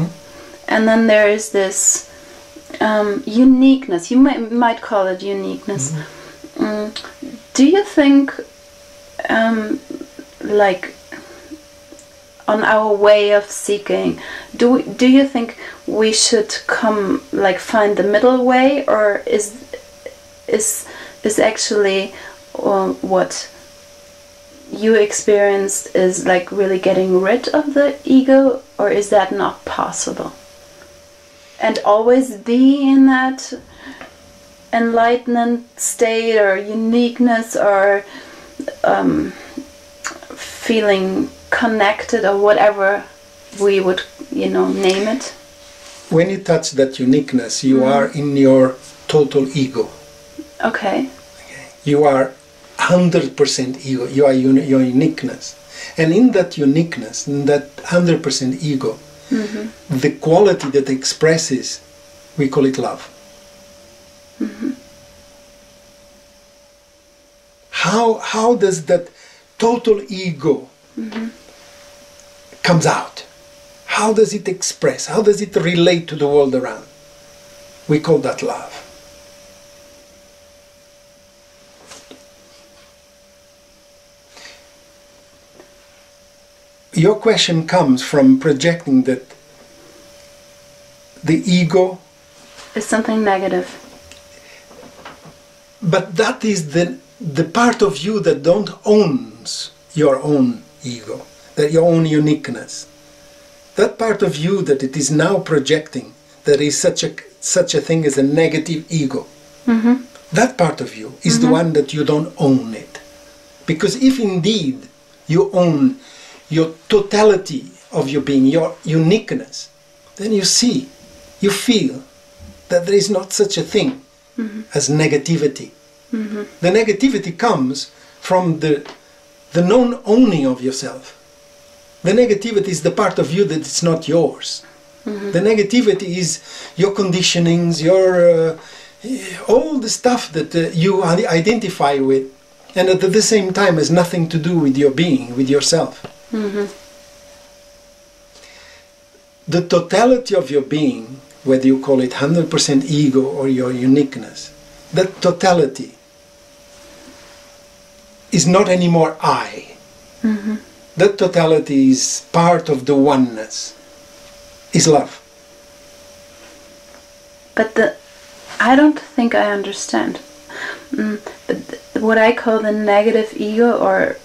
and then there is this uniqueness. You might call it uniqueness. Do you think, like, on our way of seeking, do you think we should find the middle way, or is actually what you experienced is like really getting rid of the ego, or is that not possible? And always be in that enlightenment state, or uniqueness, or feeling connected, or whatever we would, name it. When you touch that uniqueness, you are in your total ego. Okay. You are 100% ego. You are your uniqueness. And in that uniqueness, in that 100% ego, the quality that expresses, we call it love. How does that total ego comes out? How does it express? How does it relate to the world around? We call that love. Your question comes from projecting that the ego is something negative. But that is the part of you that don't owns your own ego, that your own uniqueness. That part of you that it is now projecting, that is such a thing as a negative ego. That part of you is the one that you don't own it. Because if indeed you own your totality of your being, your uniqueness, then you see, you feel that there is not such a thing as negativity. The negativity comes from the non-owning of yourself. The negativity is the part of you that is not yours. The negativity is your conditionings, your all the stuff that you identify with, and at the same time has nothing to do with your being, with yourself. The totality of your being, whether you call it 100% ego or your uniqueness, that totality is not anymore I. That totality is part of the oneness, is love. But I don't think I understand. But what I call the negative ego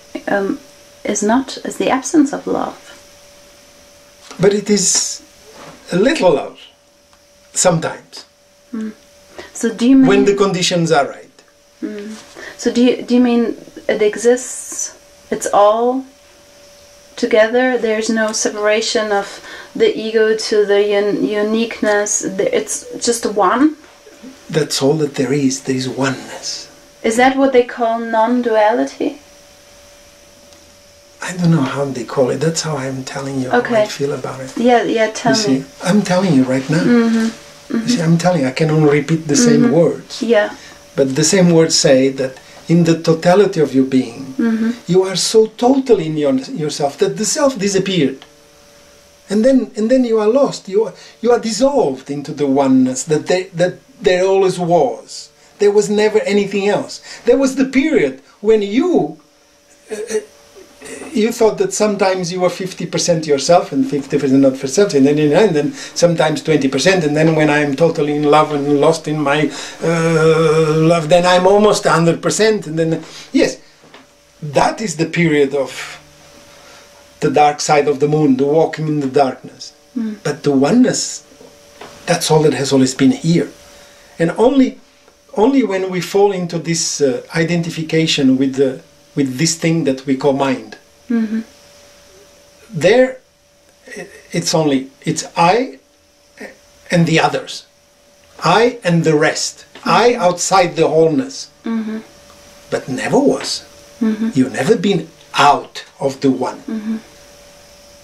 is the absence of love. But it is a little love, sometimes. So do you mean... when the conditions are right. So do you mean it exists, it's all together? There's no separation of the ego to the uniqueness? It's just one? That's all that there is. There is oneness. Is that what they call non-duality? I don't know how they call it. That's how I'm telling you how I feel about it. Yeah, tell me. I'm telling you right now. You see, I'm telling you, I can only repeat the same words. Yeah. But the same words say that in the totality of your being, you are so total in yourself that the self disappeared. And then you are lost. You are dissolved into the oneness that there always was. There was never anything else. There was the period when you thought that sometimes you were 50% yourself and 50% not for self, and then sometimes 20%, and then when I'm totally in love and lost in my love, then I'm almost 100%, and then, yes, that is the period of the dark side of the moon, the walking in the darkness. But the oneness, that's all that has always been here. And only when we fall into this identification with this thing that we call mind, there it's I and the others, I and the rest, I outside the wholeness, but never was. You've never been out of the one.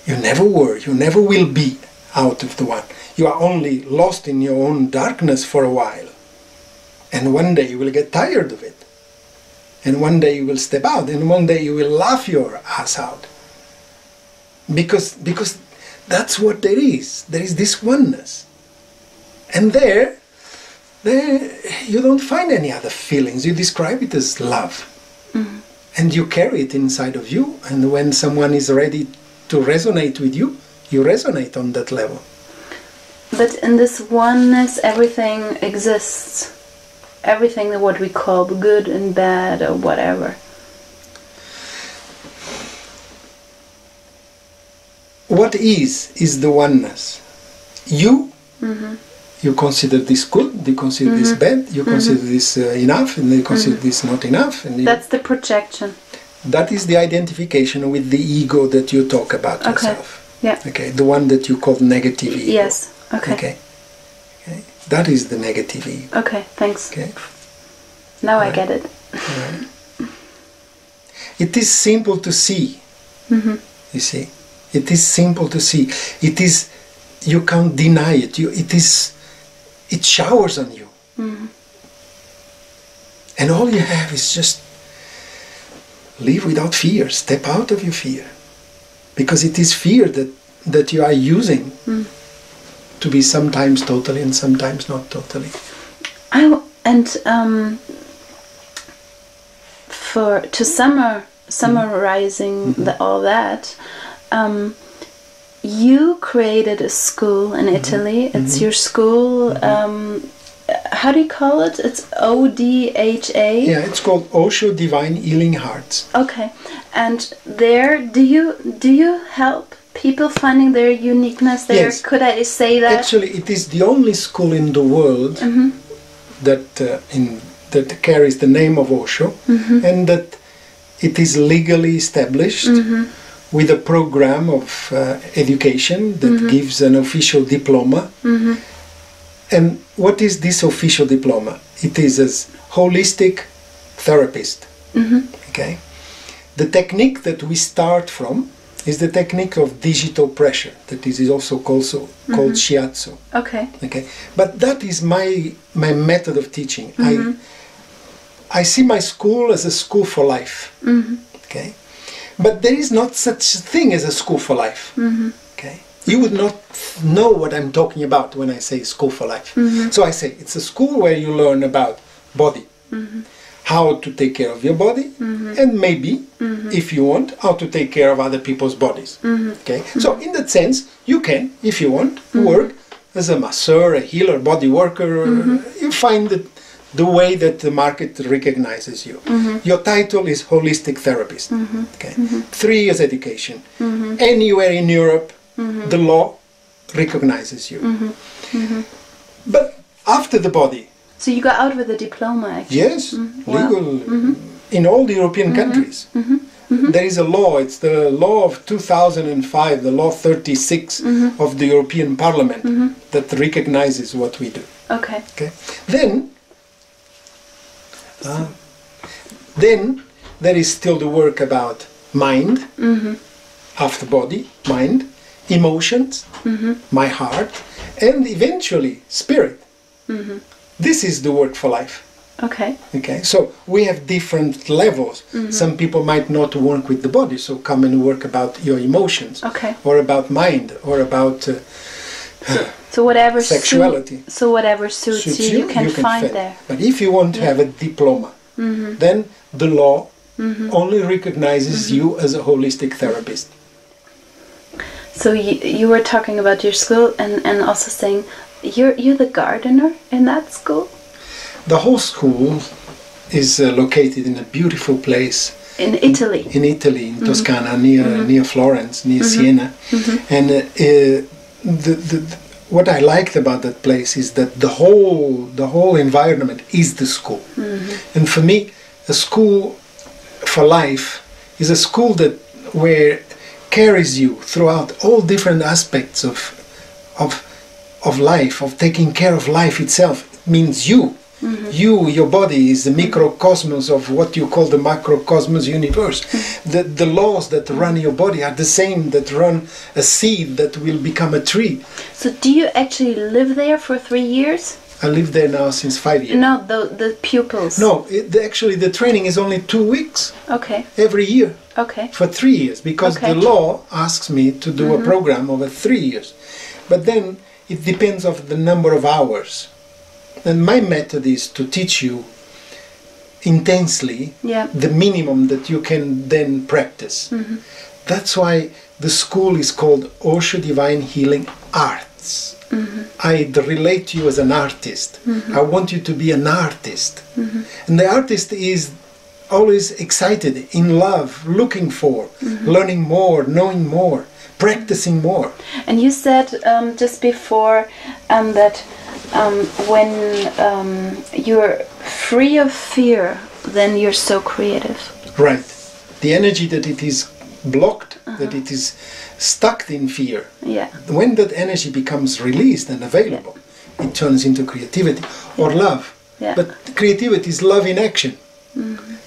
You never were, you never will be out of the one. You are only lost in your own darkness for a while, and one day you will get tired of it. And one day you will step out, and one day you will laugh your ass out. Because that's what there is. There is this oneness. And there you don't find any other feelings. You describe it as love. And you carry it inside of you. And when someone is ready to resonate with you, you resonate on that level. But in this oneness, everything exists. Everything that what we call good and bad or whatever. What is the oneness? You consider this good, you consider this bad, you consider this enough, and you consider this not enough. And that's the projection. That is the identification with the ego that you talk about yourself. Yeah. Okay, the one that you call negative ego. Yes. Okay. Okay. That is the negative ego. Okay, thanks. Okay. Now I get it. Right. It is simple to see. You see, it is simple to see. It is. You can't deny it. It showers on you. And all you have is just live without fear. Step out of your fear, because it is fear that you are using. To be sometimes totally and sometimes not totally. Summarizing all that, you created a school in Italy. It's your school. How do you call it? It's ODHA. Yeah, it's called Osho Divine Healing Hearts. Okay, and there, do you help people finding their uniqueness there? Yes. Could I say that? Actually, it is the only school in the world that carries the name of Osho, and that it is legally established with a program of education that gives an official diploma. And what is this official diploma? It is as holistic therapist. Okay. The technique that we start from is the technique of digital pressure, that is also called shiatsu. Okay. Okay. But that is my method of teaching. I see my school as a school for life. Okay. But there is not such a thing as a school for life. Okay. You would not know what I'm talking about when I say school for life. So I say it's a school where you learn about body, how to take care of your body, and maybe, if you want, how to take care of other people's bodies. Okay. So in that sense, you can, if you want, work as a masseur, a healer, body worker. You find the way that the market recognizes you. Your title is holistic therapist. Okay. 3 years education. Anywhere in Europe, the law recognizes you. But after the body. So you got out with a diploma, actually? Yes, legal in all the European countries. There is a law, it's the law of 2005, the law 36 of the European Parliament that recognizes what we do. Okay. Okay. Then there is still the work about mind, after body, mind, emotions, my heart, and eventually spirit. This is the work for life. Okay. Okay. So we have different levels. Some people might not work with the body, so come and work about your emotions, or about mind, or about so whatever sexuality. So whatever suits you, you can find there. But if you want to have a diploma, then the law only recognizes you as a holistic therapist. So you were talking about your school and also saying you're the gardener in that school? The whole school is located in a beautiful place. In Italy? In Italy, in Toscana, near Florence, near Siena. And what I liked about that place is that the whole environment is the school. And for me, a school for life is a school where carries you throughout all different aspects of life, of taking care of life itself. It means you. Your body is the microcosmos of what you call the macrocosmos universe. The laws that run your body are the same that run a seed that will become a tree. So do you actually live there for 3 years? I live there now since 5 years. No, the pupils. No, actually the training is only 2 weeks. Okay. Every year. Okay. For 3 years, because the law asks me to do a program over 3 years. But then it depends on the number of hours. And my method is to teach you intensely the minimum that you can then practice. That's why the school is called Osho Divine Healing Arts. I relate to you as an artist. I want you to be an artist. And the artist is always excited, in love, looking for, learning more, knowing more, practicing more. And you said just before that when you're free of fear, then you're so creative. Right. The energy that it is blocked, that it is stuck in fear. When that energy becomes released and available, it turns into creativity or love. But creativity is love in action.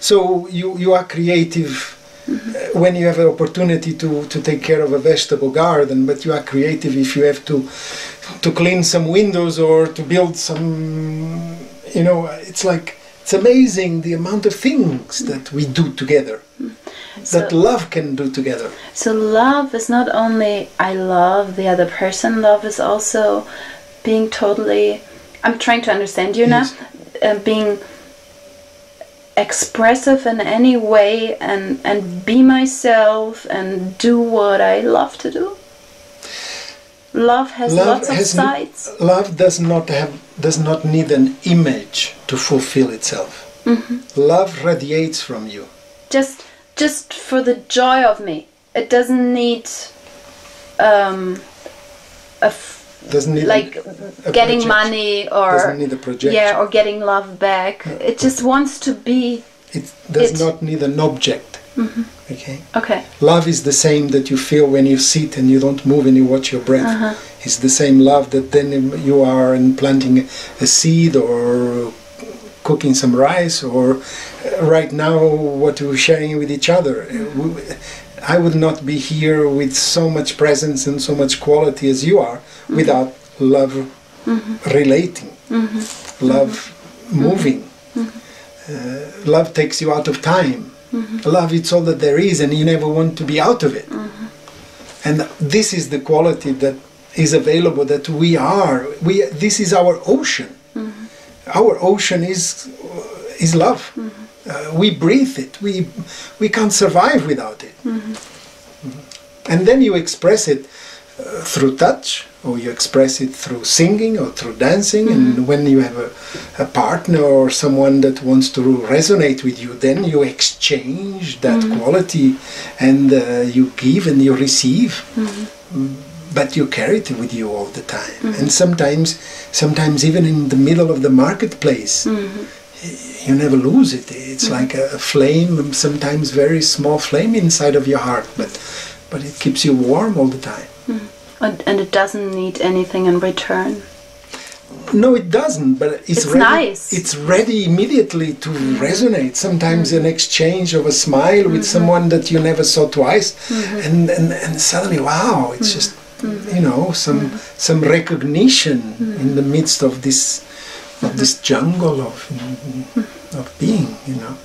So you are creative when you have an opportunity to take care of a vegetable garden, but you are creative if you have to clean some windows or to build some, it's amazing the amount of things that we do together, that love can do together. So love is not only I love the other person, love is also being totally, I'm trying to understand you now, being expressive in any way and be myself and do what I love to do. Love has lots of sides. Love does not need an image to fulfill itself. Love radiates from you. Just for the joy of me. It doesn't need getting project. Money or doesn't need a projection. or getting love back. It just wants to be. It does not need an object. Okay. Love is the same that you feel when you sit and you don't move and you watch your breath. It's the same love that then you are in planting a seed or cooking some rice, or right now what we're sharing with each other. I would not be here with so much presence and so much quality as you are without love relating, love moving. Love takes you out of time. Love, it's all that there is, and you never want to be out of it. And this is the quality that is available, that we are. This is our ocean. Our ocean is love. We breathe it. We can't survive without it. And then you express it through touch, or you express it through singing or through dancing. And when you have a partner or someone that wants to resonate with you, then you exchange that quality, and you give and you receive. But you carry it with you all the time. And sometimes even in the middle of the marketplace, you never lose it. It's like a flame, sometimes very small flame inside of your heart, but it keeps you warm all the time. And it doesn't need anything in return. No, it doesn't, but it's ready, nice. It's ready immediately to resonate. Sometimes an exchange of a smile with someone that you never saw twice, and suddenly, wow, it's just, you know, some recognition in the midst of this jungle of being, you know.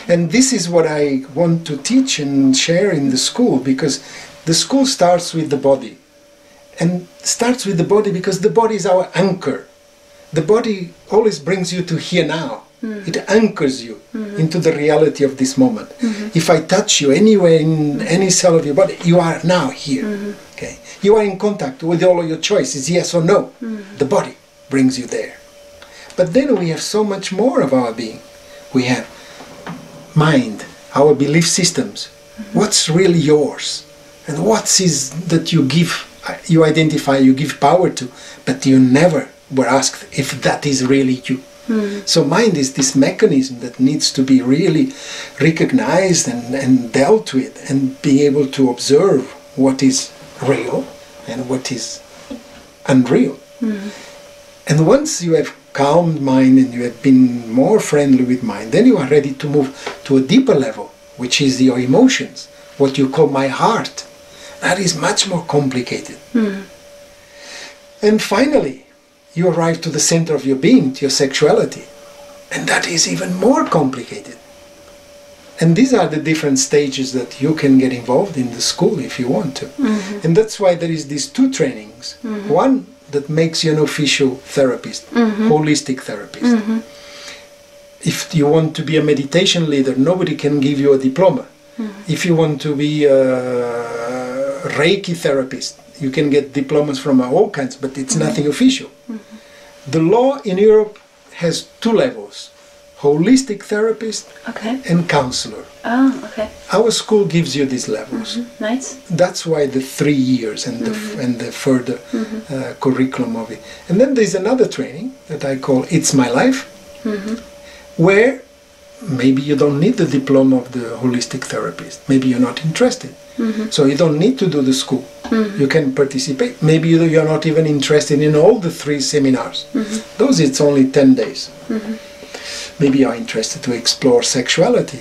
And this is what I want to teach and share in the school, because the school starts with the body. And starts with the body because the body is our anchor. The body always brings you to here now. It anchors you into the reality of this moment. If I touch you anywhere in any cell of your body, you are now here. Okay? You are in contact with all of your choices, yes or no. The body brings you there. But then we have so much more of our being. We have mind, our belief systems. What's really yours? And what is that you give, you identify, you give power to, but you never were asked if that is really you. So mind is this mechanism that needs to be really recognized and dealt with, and be able to observe what is real and what is unreal. And once you have calmed mind and you have been more friendly with mind, then you are ready to move to a deeper level, which is your emotions, what you call my heart. That is much more complicated. And finally, you arrive to the center of your being, to your sexuality. And that is even more complicated. And these are the different stages that you can get involved in the school if you want to. And that's why there is these two trainings. One that makes you an official therapist, holistic therapist. If you want to be a meditation leader, nobody can give you a diploma. If you want to be a Reiki therapist, you can get diplomas from all kinds, but it's nothing official. The law in Europe has two levels: holistic therapist and counselor. Our school gives you these levels. Nice. That's why the 3 years and the further curriculum of it. And then there's another training that I call It's My Life, where maybe you don't need the diploma of the holistic therapist. Maybe you're not interested. So you don't need to do the school. You can participate. Maybe you're not even interested in all the 3 seminars. Those, it's only 10 days. Maybe you're interested to explore sexuality.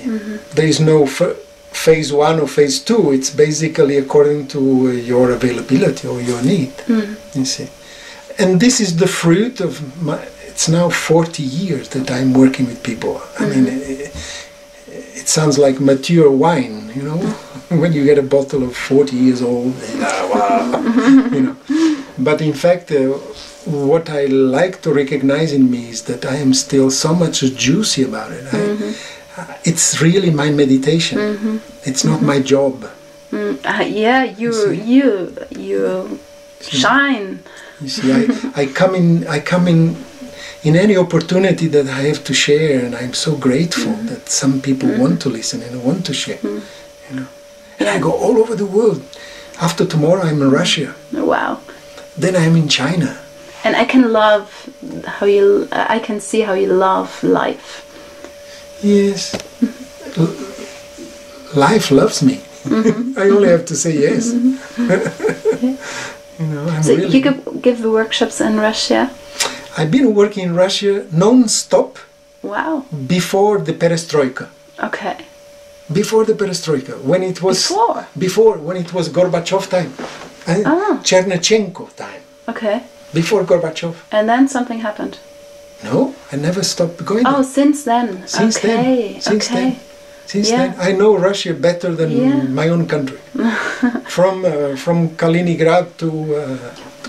There is no phase 1 or phase 2. It's basically according to your availability or your need. You see. And this is the fruit of my... It's now 40 years that I'm working with people. I mean, it sounds like mature wine, you know, when you get a bottle of 40 years old, you know. But in fact, what I like to recognize in me is that I am still so much juicy about it. It's really my meditation. It's not my job. Yeah, you shine. You see, I come in any opportunity that I have to share, and I'm so grateful that some people want to listen and want to share. You know, and I go all over the world. After tomorrow, I'm in Russia. Wow. Then I'm in China. And I can love how you. I can see how you love life. Yes. life loves me. I only have to say yes. You know, I'm so really... you could give the workshops in Russia? I've been working in Russia non-stop. Wow. Before the perestroika. Okay. Before the perestroika, when it was... Before, when it was Gorbachev time. And Chernechenko time. Okay. Before Gorbachev. And then something happened? No, I never stopped going there. Oh, since then. Since then. Since then. Since then. I know Russia better than my own country. From Kaliningrad to...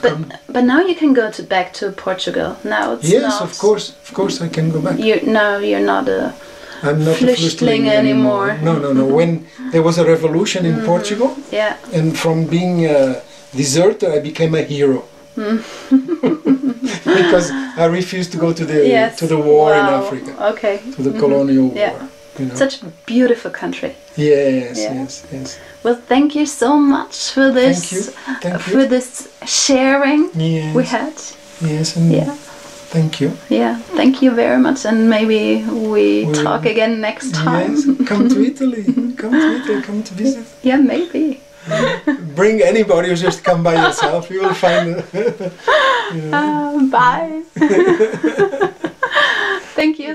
But now you can go back to Portugal. Now it's yes, of course I can go back. Now you're not a I'm not flüchtling anymore. No. When there was a revolution in Portugal, and from being a deserter, I became a hero. Because I refused to go to the war in Africa. Okay. To the colonial war. You know. Such a beautiful country. Yes. Well, thank you so much for this. Thank you. For this sharing we had. Yes, and thank you. Yeah, thank you very much, and maybe we'll talk again next time. Yes, come to Italy. Come to visit. Yeah, maybe. Bring anybody or just come by yourself. You will find. Bye. Thank you.